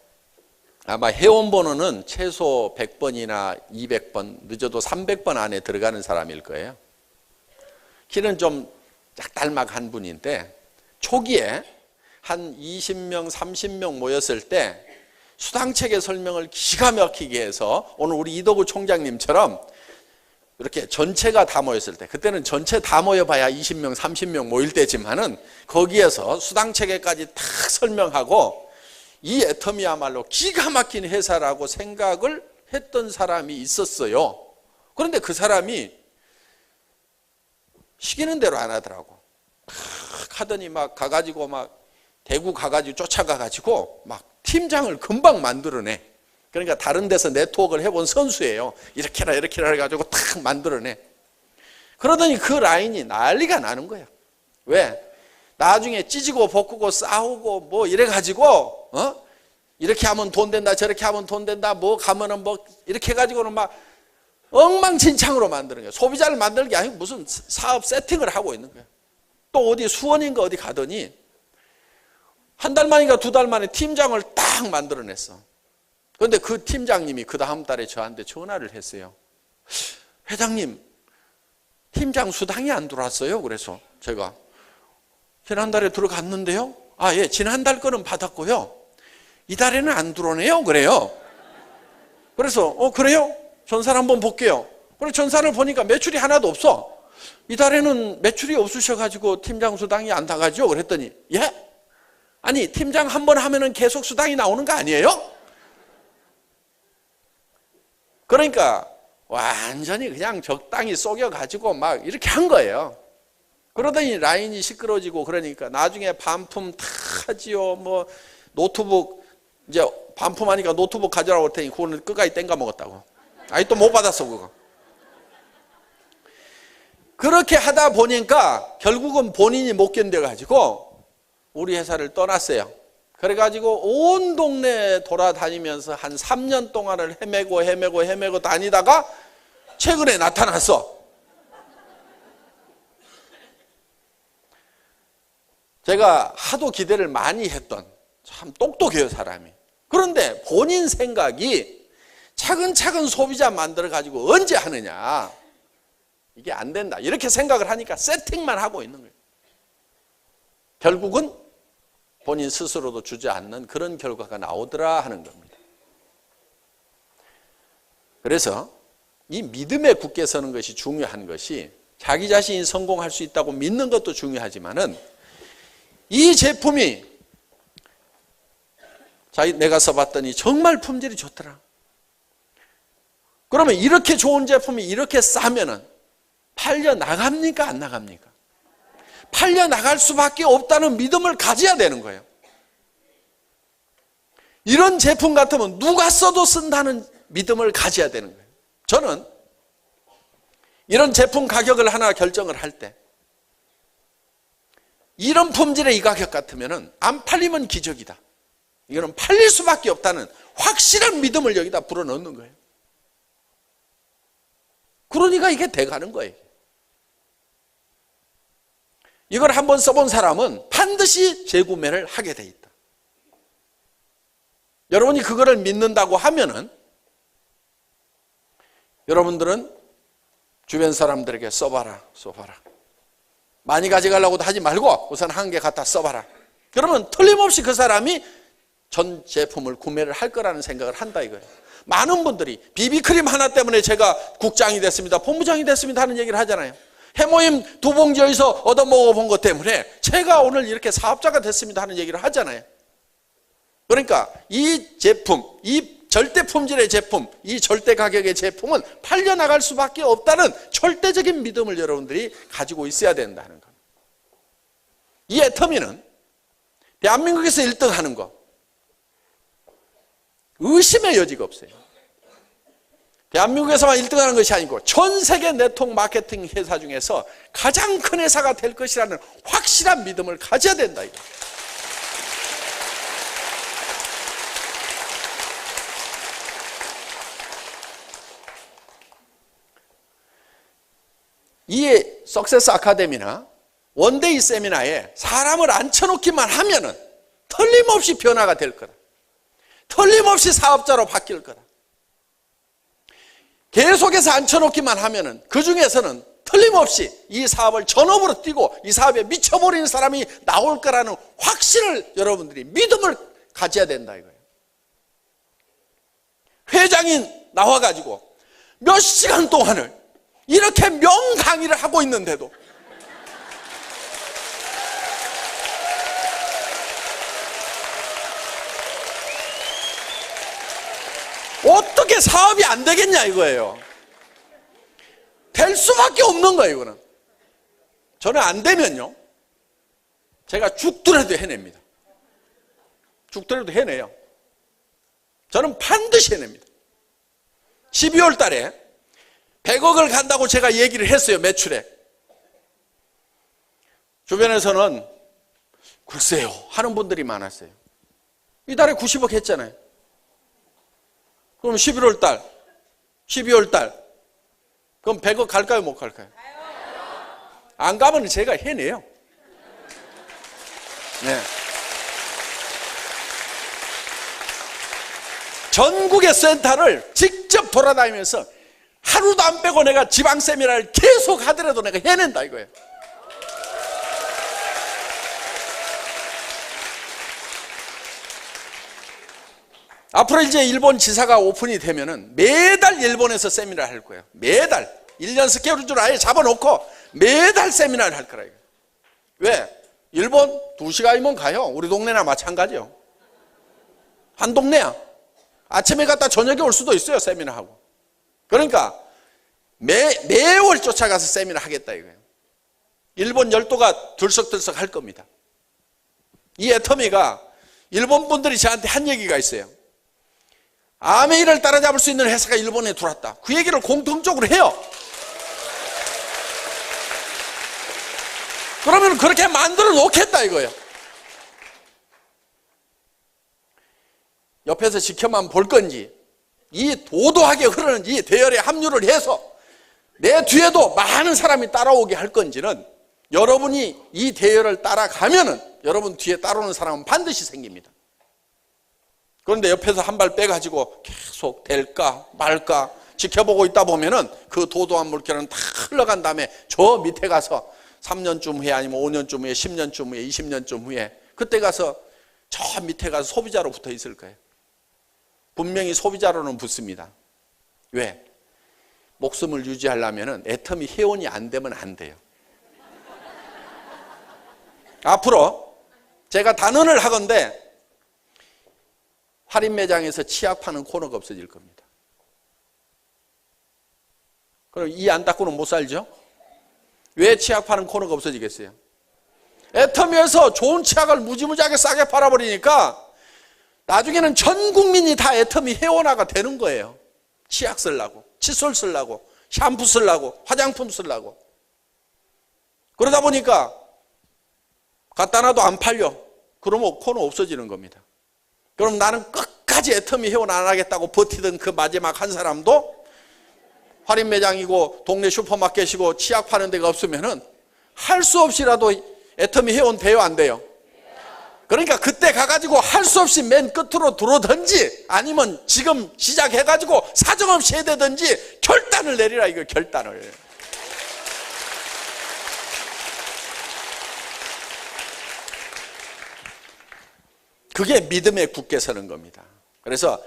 아마 회원번호는 최소 100번이나 200번, 늦어도 300번 안에 들어가는 사람일 거예요. 키는 좀 짝달막한 분인데, 초기에 한 20명, 30명 모였을 때 수당체계 설명을 기가 막히게 해서 오늘 우리 이도구 총장님처럼 이렇게 전체가 다 모였을 때, 그때는 전체 다 모여봐야 20명, 30명 모일 때지만은 거기에서 수당체계까지 딱 설명하고 이 애터미야말로 기가 막힌 회사라고 생각을 했던 사람이 있었어요. 그런데 그 사람이 시키는 대로 안 하더라고. 막 하더니 막 가가지고 막 대구 가가지고 쫓아가가지고 막 팀장을 금방 만들어내. 그러니까 다른 데서 네트워크를 해본 선수예요. 이렇게라 이렇게라 해가지고 탁 만들어내. 그러더니 그 라인이 난리가 나는 거야. 왜? 나중에 찢고 볶고 싸우고 뭐 이래가지고 이렇게 하면 돈 된다, 저렇게 하면 돈 된다, 뭐 가면은 뭐 이렇게 해가지고는 막 엉망진창으로 만드는 거야. 소비자를 만드는 게 아니고 무슨 사업 세팅을 하고 있는 거야. 또 어디 수원인가 어디 가더니 한 달 만인가 2달 만에 팀장을 딱 만들어냈어. 그런데 그 팀장님이 그 다음 달에 저한테 전화를 했어요. 회장님, 팀장 수당이 안 들어왔어요. 그래서 제가 지난달에 들어갔는데요. 예, 지난달 거는 받았고요. 이달에는 안 들어오네요. 그래요. 그래서 그래요? 전사를 한번 볼게요. 그래서 전사를 보니까 매출이 하나도 없어. 이달에는 매출이 없으셔가지고 팀장 수당이 안 나가죠. 그랬더니 예? 아니, 팀장 한 번 하면은 계속 수당이 나오는 거 아니에요? 그러니까 완전히 그냥 적당히 속여가지고 막 이렇게 한 거예요. 그러더니 라인이 시끄러지고 그러니까 나중에 반품 다 하지요. 뭐 노트북 이제 반품하니까 노트북 가져라고 할 테니 그거는 끝까지 땡가 먹었다고. 또 못 받았어 그거. 그렇게 하다 보니까 결국은 본인이 못 견뎌가지고 우리 회사를 떠났어요. 그래가지고 온 동네 돌아다니면서 한 3년 동안을 헤매고 다니다가 최근에 나타났어. 제가 하도 기대를 많이 했던 참 똑똑해요, 사람이. 그런데 본인 생각이 차근차근 소비자 만들어가지고 언제 하느냐, 이게 안 된다, 이렇게 생각을 하니까 세팅만 하고 있는 거예요. 결국은 본인 스스로도 주지 않는 그런 결과가 나오더라 하는 겁니다. 그래서 이 믿음에 굳게 서는 것이 중요한 것이, 자기 자신이 성공할 수 있다고 믿는 것도 중요하지만은 이 제품이 내가 써봤더니 정말 품질이 좋더라. 그러면 이렇게 좋은 제품이 이렇게 싸면은 팔려 나갑니까, 안 나갑니까? 팔려 나갈 수밖에 없다는 믿음을 가져야 되는 거예요. 이런 제품 같으면 누가 써도 쓴다는 믿음을 가져야 되는 거예요. 저는 이런 제품 가격을 하나 결정을 할 때, 이런 품질의 이 가격 같으면 안 팔리면 기적이다, 이거는 팔릴 수밖에 없다는 확실한 믿음을 여기다 불어넣는 거예요. 그러니까 이게 돼가는 거예요. 이걸 한번 써본 사람은 반드시 재구매를 하게 돼 있다. 여러분이 그거를 믿는다고 하면은 여러분들은 주변 사람들에게 써봐라. 많이 가져가려고도 하지 말고 우선 한 개 갖다 써봐라. 그러면 틀림없이 그 사람이 전 제품을 구매를 할 거라는 생각을 한다 이거예요. 많은 분들이 비비크림 하나 때문에 제가 국장이 됐습니다, 본부장이 됐습니다 하는 얘기를 하잖아요. 해모임 2봉지 여기서 얻어먹어본 것 때문에 제가 오늘 이렇게 사업자가 됐습니다 하는 얘기를 하잖아요. 그러니까 이 제품, 이 절대 품질의 제품, 이 절대 가격의 제품은 팔려나갈 수밖에 없다는 절대적인 믿음을 여러분들이 가지고 있어야 된다는 겁니다. 이 애터미는 대한민국에서 1등 하는 거 의심의 여지가 없어요. 대한민국에서만 1등 하는 것이 아니고 전 세계 네트워크 마케팅 회사 중에서 가장 큰 회사가 될 것이라는 확실한 믿음을 가져야 된다 이거. 이 석세스 아카데미나 원데이 세미나에 사람을 앉혀놓기만 하면은 틀림없이 변화가 될 거다. 틀림없이 사업자로 바뀔 거다. 계속해서 앉혀놓기만 하면은 그 중에서는 틀림없이 이 사업을 전업으로 뛰고 이 사업에 미쳐버리는 사람이 나올 거라는 확신을 여러분들이 믿음을 가져야 된다 이거예요. 회장이 나와가지고 몇 시간 동안을 이렇게 명강의를 하고 있는데도 어떻게 사업이 안 되겠냐 이거예요. 될 수밖에 없는 거예요. 이거는 저는 안 되면요 제가 죽더라도 해냅니다. 죽더라도 해내요. 저는 반드시 해냅니다. 12월 달에 100억을 간다고 제가 얘기를 했어요. 매출에. 주변에서는 글쎄요 하는 분들이 많았어요. 이달에 90억 했잖아요. 그럼 11월 달, 12월 달 그럼 100억 갈까요 못 갈까요? 안 가면 제가 해내요. 네. 전국의 센터를 직접 돌아다니면서 하루도 안 빼고 내가 지방 세미나를 계속 하더라도 내가 해낸다 이거예요. 앞으로 이제 일본 지사가 오픈이 되면은 매달 일본에서 세미나를 할 거예요. 매달 1년 스케줄을 아예 잡아놓고 매달 세미나를 할 거라. 왜? 일본 2시간이면 가요. 우리 동네나 마찬가지요. 한 동네야. 아침에 갔다 저녁에 올 수도 있어요. 세미나하고. 그러니까 매월 쫓아가서 세미나 하겠다 이거예요. 일본 열도가 들썩들썩 할 겁니다. 이 애터미가 일본 분들이 저한테 한 얘기가 있어요. 아메이를 따라잡을 수 있는 회사가 일본에 들어왔다. 그 얘기를 공통적으로 해요. 그러면 그렇게 만들어 놓겠다 이거예요. 옆에서 지켜만 볼 건지 이 도도하게 흐르는 이 대열에 합류를 해서 내 뒤에도 많은 사람이 따라오게 할 건지는 여러분이 이 대열을 따라가면은 여러분 뒤에 따라오는 사람은 반드시 생깁니다. 그런데 옆에서 한 발 빼가지고 계속 될까 말까 지켜보고 있다 보면은 그 도도한 물결은 다 흘러간 다음에 저 밑에 가서 3년쯤 후에 아니면 5년쯤 후에 10년쯤 후에 20년쯤 후에 그때 가서 저 밑에 가서 소비자로 붙어 있을 거예요. 분명히 소비자로는 붙습니다. 왜? 목숨을 유지하려면 애터미 회원이 안 되면 안 돼요. 앞으로 제가 단언을 하건대 할인 매장에서 치약 파는 코너가 없어질 겁니다. 그럼 이 안 닦고는 못 살죠? 왜 치약 파는 코너가 없어지겠어요? 애터미에서 좋은 치약을 무지무지하게 싸게 팔아버리니까 나중에는 전 국민이 다 애터미 회원화가 되는 거예요. 치약 쓰려고, 칫솔 쓰려고, 샴푸 쓰려고, 화장품 쓰려고. 그러다 보니까 갖다 놔도 안 팔려. 그러면 코너 없어지는 겁니다. 그럼 나는 끝까지 애터미 회원 안 하겠다고 버티던 그 마지막 한 사람도 할인 매장이고 동네 슈퍼마켓이고 치약 파는 데가 없으면은 할 수 없이라도 애터미 회원 돼요, 안 돼요? 그러니까 그때 가가지고 할 수 없이 맨 끝으로 들어오든지 아니면 지금 시작해가지고 사정없이 해야 되든지 결단을 내리라, 이거 결단을. 그게 믿음에 굳게 서는 겁니다. 그래서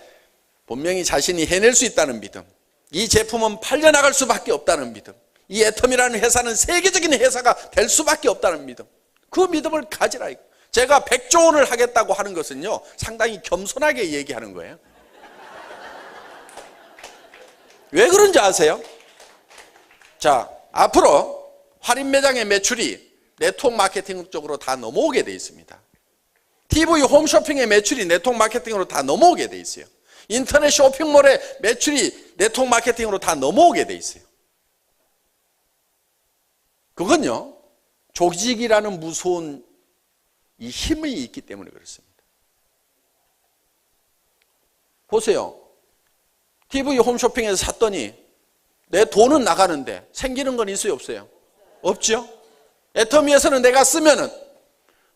분명히 자신이 해낼 수 있다는 믿음, 이 제품은 팔려나갈 수밖에 없다는 믿음, 이 애터미라는 회사는 세계적인 회사가 될 수밖에 없다는 믿음, 그 믿음을 가지라. 제가 100조 원을 하겠다고 하는 것은요, 상당히 겸손하게 얘기하는 거예요. 왜 그런지 아세요? 자, 앞으로 할인 매장의 매출이 네트워크 마케팅 쪽으로 다 넘어오게 돼 있습니다. TV 홈쇼핑의 매출이 네트워크 마케팅으로 다 넘어오게 돼 있어요. 인터넷 쇼핑몰의 매출이 네트워크 마케팅으로 다 넘어오게 돼 있어요. 그건요, 조직이라는 무서운 이 힘이 있기 때문에 그렇습니다. 보세요. TV 홈쇼핑에서 샀더니 내 돈은 나가는데 생기는 건 있어요, 없어요? 없죠? 애터미에서는 내가 쓰면은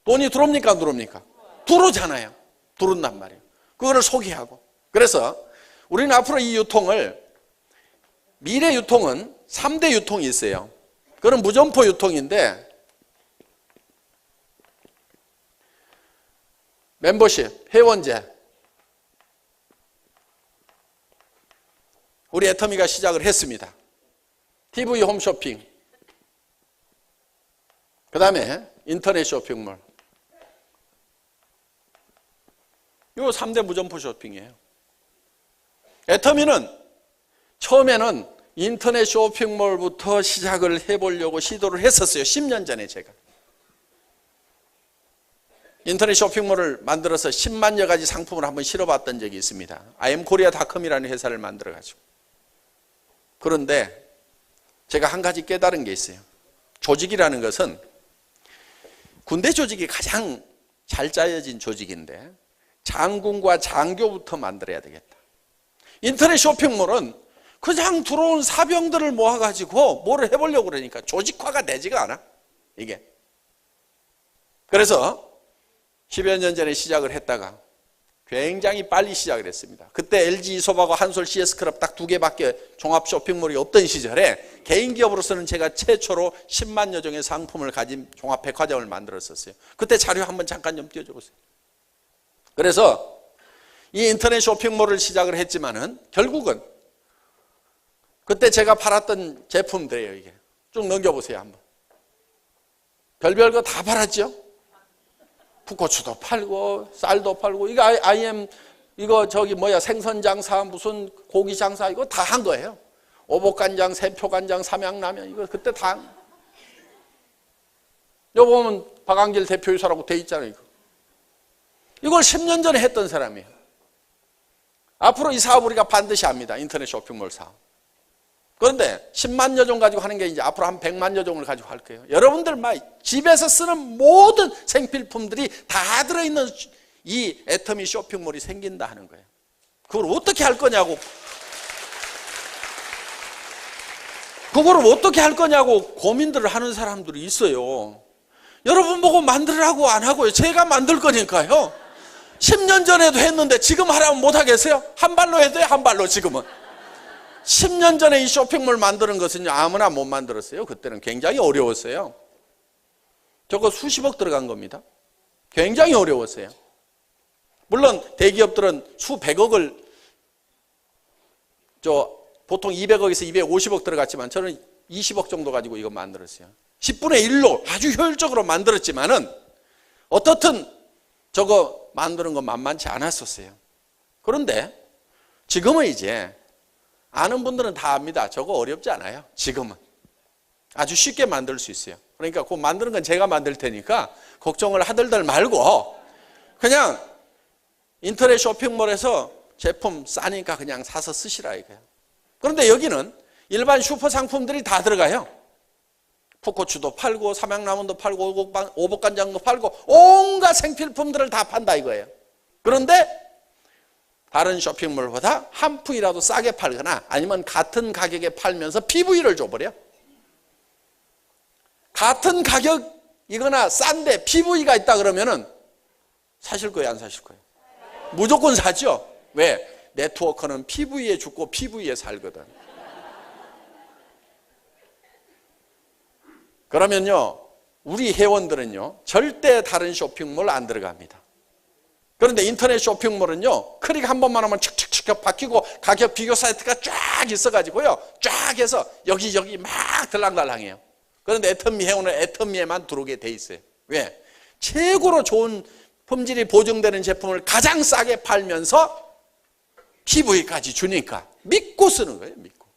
돈이 들어옵니까, 안 들어옵니까? 들어오잖아요. 들어온단 말이에요. 그거를 소개하고. 그래서 우리는 앞으로 이 유통을, 미래 유통은 3대 유통이 있어요. 그건 무점포 유통인데, 멤버십, 회원제. 우리 애터미가 시작을 했습니다. TV 홈쇼핑. 그 다음에 인터넷 쇼핑몰. 요 3대 무점포 쇼핑이에요. 애터미는 처음에는 인터넷 쇼핑몰부터 시작을 해보려고 시도를 했었어요. 10년 전에 제가. 인터넷 쇼핑몰을 만들어서 10만여 가지 상품을 한번 실어봤던 적이 있습니다. imkorea.com이라는 회사를 만들어가지고. 그런데 제가 한 가지 깨달은 게 있어요. 조직이라는 것은 군대 조직이 가장 잘 짜여진 조직인데 장군과 장교부터 만들어야 되겠다. 인터넷 쇼핑몰은 그냥 들어온 사병들을 모아가지고 뭐를 해보려고 그러니까 조직화가 되지가 않아, 이게. 그래서 10여 년 전에 시작을 했다가 굉장히 빨리 시작을 했습니다. 그때 LG 이솝하고 한솔 CS클럽 딱 2개밖에 종합 쇼핑몰이 없던 시절에 개인 기업으로서는 제가 최초로 10만여 종의 상품을 가진 종합 백화점을 만들었었어요. 그때 자료 한번 잠깐 좀 띄워줘 보세요. 그래서 이 인터넷 쇼핑몰을 시작을 했지만은 결국은 그때 제가 팔았던 제품들이에요, 이게. 쭉 넘겨보세요, 한번. 별별 거 다 팔았죠? 풋고추도 팔고, 쌀도 팔고, 이거 이거 생선 장사, 무슨 고기 장사, 이거 다 한 거예요. 오복간장, 세표간장, 삼양라면, 이거 그때 다. 여기 보면 박한길 대표이사라고 돼 있잖아요, 이거. 이걸 10년 전에 했던 사람이에요. 앞으로 이 사업 우리가 반드시 합니다. 인터넷 쇼핑몰 사업. 그런데 10만여 종 가지고 하는 게 이제 앞으로 한 100만여 종을 가지고 할 거예요. 여러분들 집에서 쓰는 모든 생필품들이 다 들어있는 이 애터미 쇼핑몰이 생긴다 하는 거예요. 그걸 어떻게 할 거냐고. 그거를 어떻게 할 거냐고 고민들을 하는 사람들이 있어요. 여러분 보고 만들라고 안 하고요. 제가 만들 거니까요. 10년 전에도 했는데 지금 하라면 못 하겠어요? 한 발로 해도 돼요, 한 발로 지금은. 10년 전에 이 쇼핑몰 만드는 것은요, 아무나 못 만들었어요. 그때는 굉장히 어려웠어요. 저거 수십억 들어간 겁니다. 굉장히 어려웠어요. 물론 대기업들은 수백억을 보통 200억에서 250억 들어갔지만 저는 20억 정도 가지고 이거 만들었어요. 10분의 1로 아주 효율적으로 만들었지만은 어떻든 저거 만드는 거 만만치 않았었어요. 그런데 지금은 이제 아는 분들은 다 압니다. 저거 어렵지 않아요. 지금은 아주 쉽게 만들 수 있어요. 그러니까 그 만드는 건 제가 만들 테니까 걱정을 하들들 말고 그냥 인터넷 쇼핑몰에서 제품 싸니까 그냥 사서 쓰시라 이거예요. 그런데 여기는 일반 슈퍼 상품들이 다 들어가요. 풋고추도 팔고 삼양라면도 팔고 오복간장도 팔고 온갖 생필품들을 다 판다 이거예요. 그런데 다른 쇼핑몰보다 한 푼이라도 싸게 팔거나 아니면 같은 가격에 팔면서 PV를 줘버려. 같은 가격이거나 싼데 PV가 있다 그러면은 사실 거예요, 안 사실 거예요? 무조건 사죠. 왜? 네트워크는 PV에 죽고 PV에 살거든. 그러면요, 우리 회원들은요, 절대 다른 쇼핑몰 안 들어갑니다. 그런데 인터넷 쇼핑몰은요, 클릭 한 번만 하면 칙칙칙 바뀌고 가격 비교 사이트가 쫙 있어가지고요, 쫙 해서 여기저기 막 들랑달랑해요. 그런데 애터미 회원은 애터미에만 들어오게 돼 있어요. 왜? 최고로 좋은 품질이 보증되는 제품을 가장 싸게 팔면서 PV까지 주니까 믿고 쓰는 거예요, 믿고.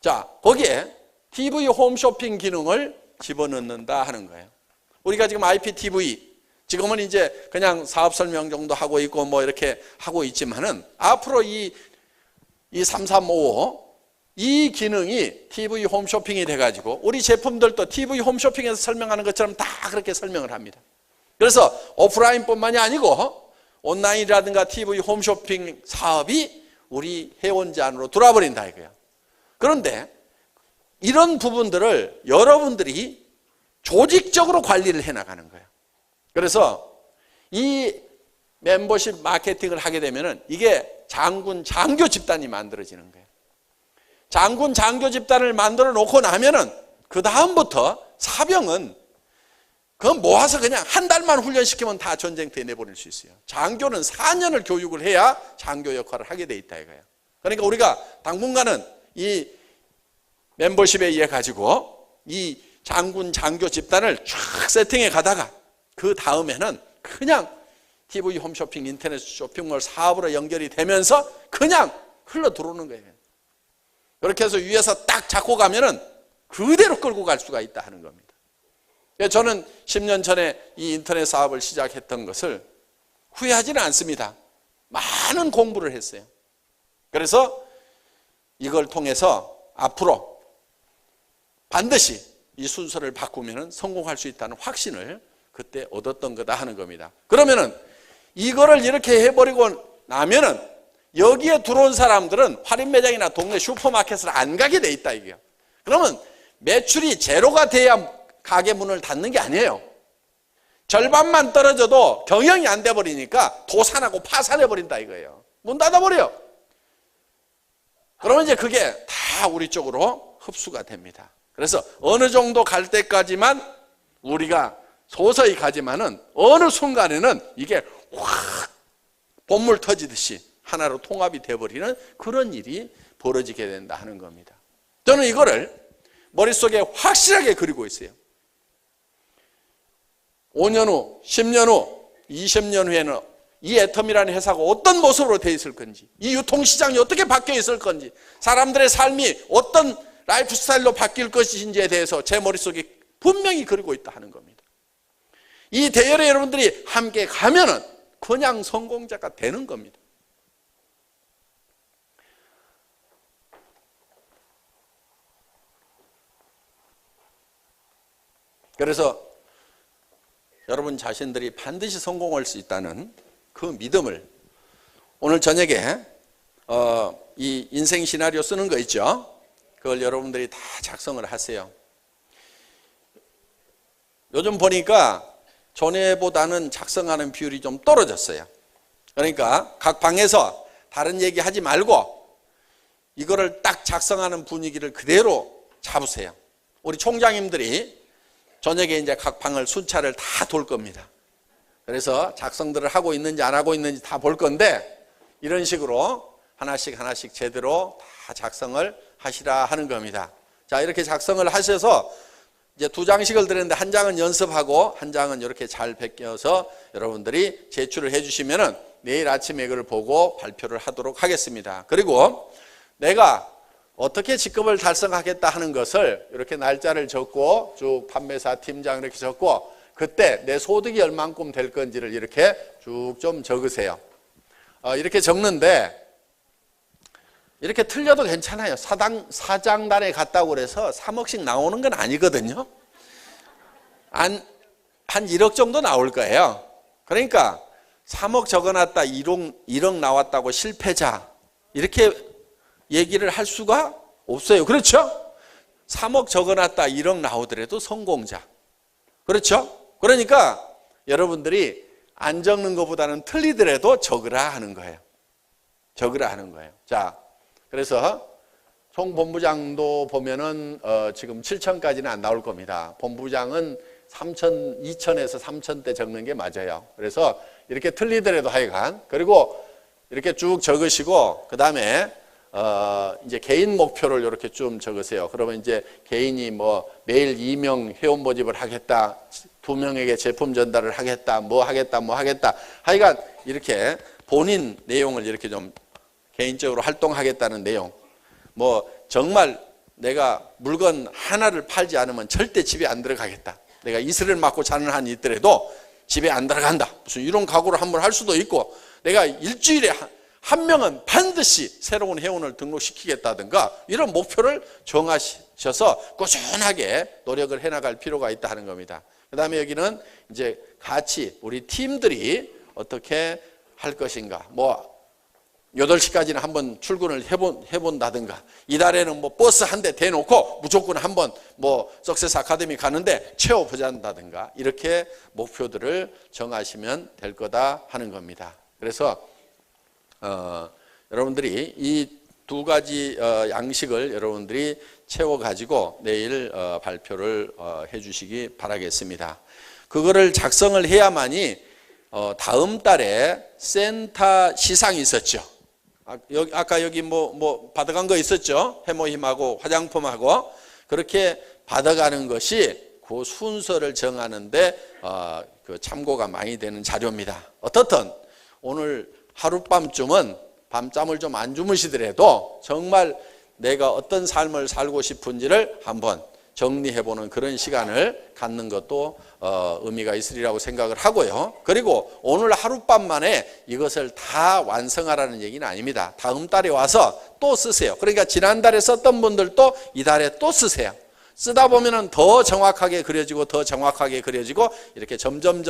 자, 거기에 TV 홈쇼핑 기능을 집어넣는다 하는 거예요. 우리가 지금 IPTV, 지금은 이제 그냥 사업 설명 정도 하고 있고 뭐 이렇게 하고 있지만은 앞으로 이 3355, 이 기능이 TV 홈쇼핑이 돼가지고 우리 제품들도 TV 홈쇼핑에서 설명하는 것처럼 다 그렇게 설명을 합니다. 그래서 오프라인뿐만이 아니고 온라인이라든가 TV 홈쇼핑 사업이 우리 회원제 안으로 들어와 버린다 이거예요. 그런데 이런 부분들을 여러분들이 조직적으로 관리를 해나가는 거예요. 그래서 이 멤버십 마케팅을 하게 되면은 이게 장군 장교 집단이 만들어지는 거예요. 장군 장교 집단을 만들어 놓고 나면은 그 다음부터 사병은 그건 모아서 그냥 한 달만 훈련시키면 다 전쟁터에 내보낼 수 있어요. 장교는 4년을 교육을 해야 장교 역할을 하게 돼 있다 이거예요. 그러니까 우리가 당분간은 이 멤버십에 의해 가지고 이 장군 장교 집단을 쫙 세팅해 가다가 그 다음에는 그냥 TV 홈쇼핑, 인터넷 쇼핑몰 사업으로 연결이 되면서 그냥 흘러 들어오는 거예요. 그렇게 해서 위에서 딱 잡고 가면은 그대로 끌고 갈 수가 있다 하는 겁니다. 저는 10년 전에 이 인터넷 사업을 시작했던 것을 후회하지는 않습니다. 많은 공부를 했어요. 그래서 이걸 통해서 앞으로 반드시 이 순서를 바꾸면 성공할 수 있다는 확신을 그때 얻었던 거다 하는 겁니다. 그러면은 이거를 이렇게 해버리고 나면은 여기에 들어온 사람들은 할인 매장이나 동네 슈퍼마켓을 안 가게 돼 있다 이게요. 그러면 매출이 제로가 돼야 가게 문을 닫는 게 아니에요. 절반만 떨어져도 경영이 안 돼 버리니까 도산하고 파산해 버린다 이거예요. 문 닫아버려. 그러면 이제 그게 다 우리 쪽으로 흡수가 됩니다. 그래서 어느 정도 갈 때까지만 우리가 서서히 가지만은 어느 순간에는 이게 확 본물 터지듯이 하나로 통합이 되어버리는 그런 일이 벌어지게 된다 하는 겁니다. 저는 이거를 머릿속에 확실하게 그리고 있어요. 5년 후, 10년 후, 20년 후에는 이 애텀이라는 회사가 어떤 모습으로 되어 있을 건지, 이 유통시장이 어떻게 바뀌어 있을 건지, 사람들의 삶이 어떤 라이프 스타일로 바뀔 것인지에 대해서 제 머릿속에 분명히 그리고 있다 하는 겁니다. 이 대열에 여러분들이 함께 가면은 그냥 성공자가 되는 겁니다. 그래서 여러분 자신들이 반드시 성공할 수 있다는 그 믿음을 오늘 저녁에 이 인생 시나리오 쓰는 거 있죠? 그걸 여러분들이 다 작성을 하세요. 요즘 보니까 전에보다는 작성하는 비율이 좀 떨어졌어요. 그러니까 각 방에서 다른 얘기 하지 말고 이거를 딱 작성하는 분위기를 그대로 잡으세요. 우리 총장님들이 저녁에 이제 각 방을 순찰을 다 돌 겁니다. 그래서 작성들을 하고 있는지 안 하고 있는지 다 볼 건데 이런 식으로 하나씩 하나씩 제대로 다 작성을 하시라 하는 겁니다. 자, 이렇게 작성을 하셔서 이제 2장씩을 드렸는데 한 장은 연습하고 한 장은 이렇게 잘 베껴서 여러분들이 제출을 해주시면은 내일 아침에 이걸 보고 발표를 하도록 하겠습니다. 그리고 내가 어떻게 직급을 달성하겠다 하는 것을 이렇게 날짜를 적고 쭉 판매사 팀장 이렇게 적고 그때 내 소득이 얼만큼 될 건지를 이렇게 쭉 좀 적으세요. 이렇게 적는데 이렇게 틀려도 괜찮아요. 사장단에 갔다고 그래서 3억씩 나오는 건 아니거든요. 한 1억 정도 나올 거예요. 그러니까 3억 적어놨다 1억 나왔다고 실패자 이렇게 얘기를 할 수가 없어요. 그렇죠? 3억 적어놨다 1억 나오더라도 성공자. 그렇죠? 그러니까 여러분들이 안 적는 것보다는 틀리더라도 적으라 하는 거예요. 적으라 하는 거예요. 자, 그래서 총 본부장도 보면은 지금 7천까지는 안 나올 겁니다. 본부장은 3천, 2천에서 3천대 적는 게 맞아요. 그래서 이렇게 틀리더라도 하여간 그리고 이렇게 쭉 적으시고 그 다음에 이제 개인 목표를 이렇게 좀 적으세요. 그러면 이제 개인이 뭐 매일 2명 회원 모집을 하겠다, 2명에게 제품 전달을 하겠다, 뭐 하겠다, 뭐 하겠다. 하여간 이렇게 본인 내용을 이렇게 좀 개인적으로 활동하겠다는 내용. 뭐 정말 내가 물건 하나를 팔지 않으면 절대 집에 안 들어가겠다. 내가 이슬을 맞고 자는 한이 있더라도 집에 안 들어간다. 무슨 이런 각오를 한번 할 수도 있고 내가 일주일에 한 명은 반드시 새로운 회원을 등록시키겠다든가 이런 목표를 정하셔서 꾸준하게 노력을 해나갈 필요가 있다 하는 겁니다. 그 다음에 여기는 이제 같이 우리 팀들이 어떻게 할 것인가. 뭐 8시까지는 한번 출근을 해본다든가 이달에는 뭐 버스 한 대 대놓고 무조건 한번 뭐 석세스 아카데미 가는데 채워보자든가 이렇게 목표들을 정하시면 될 거다 하는 겁니다. 그래서 여러분들이 이 2가지 양식을 여러분들이 채워가지고 내일 발표를 해주시기 바라겠습니다. 그거를 작성을 해야만이 다음 달에 센터 시상이 있었죠. 아까 여기 뭐 받아간 거 있었죠. 해모힘하고 화장품하고 그렇게 받아가는 것이 그 순서를 정하는데 그 참고가 많이 되는 자료입니다. 어떻든 오늘 하룻밤쯤은 밤잠을 좀 안 주무시더라도 정말 내가 어떤 삶을 살고 싶은지를 한번 정리해보는 그런 시간을 갖는 것도 의미가 있으리라고 생각을 하고요. 그리고 오늘 하룻밤 만에 이것을 다 완성하라는 얘기는 아닙니다. 다음 달에 와서 또 쓰세요. 그러니까 지난달에 썼던 분들도 이달에 또 쓰세요. 쓰다 보면은 더 정확하게 그려지고 더 정확하게 그려지고 이렇게 점점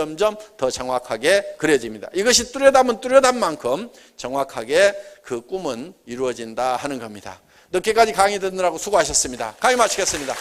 더 정확하게 그려집니다. 이것이 뚜렷하면 뚜렷한 만큼 정확하게 그 꿈은 이루어진다 하는 겁니다. 늦게까지 강의 듣느라고 수고하셨습니다. 강의 마치겠습니다.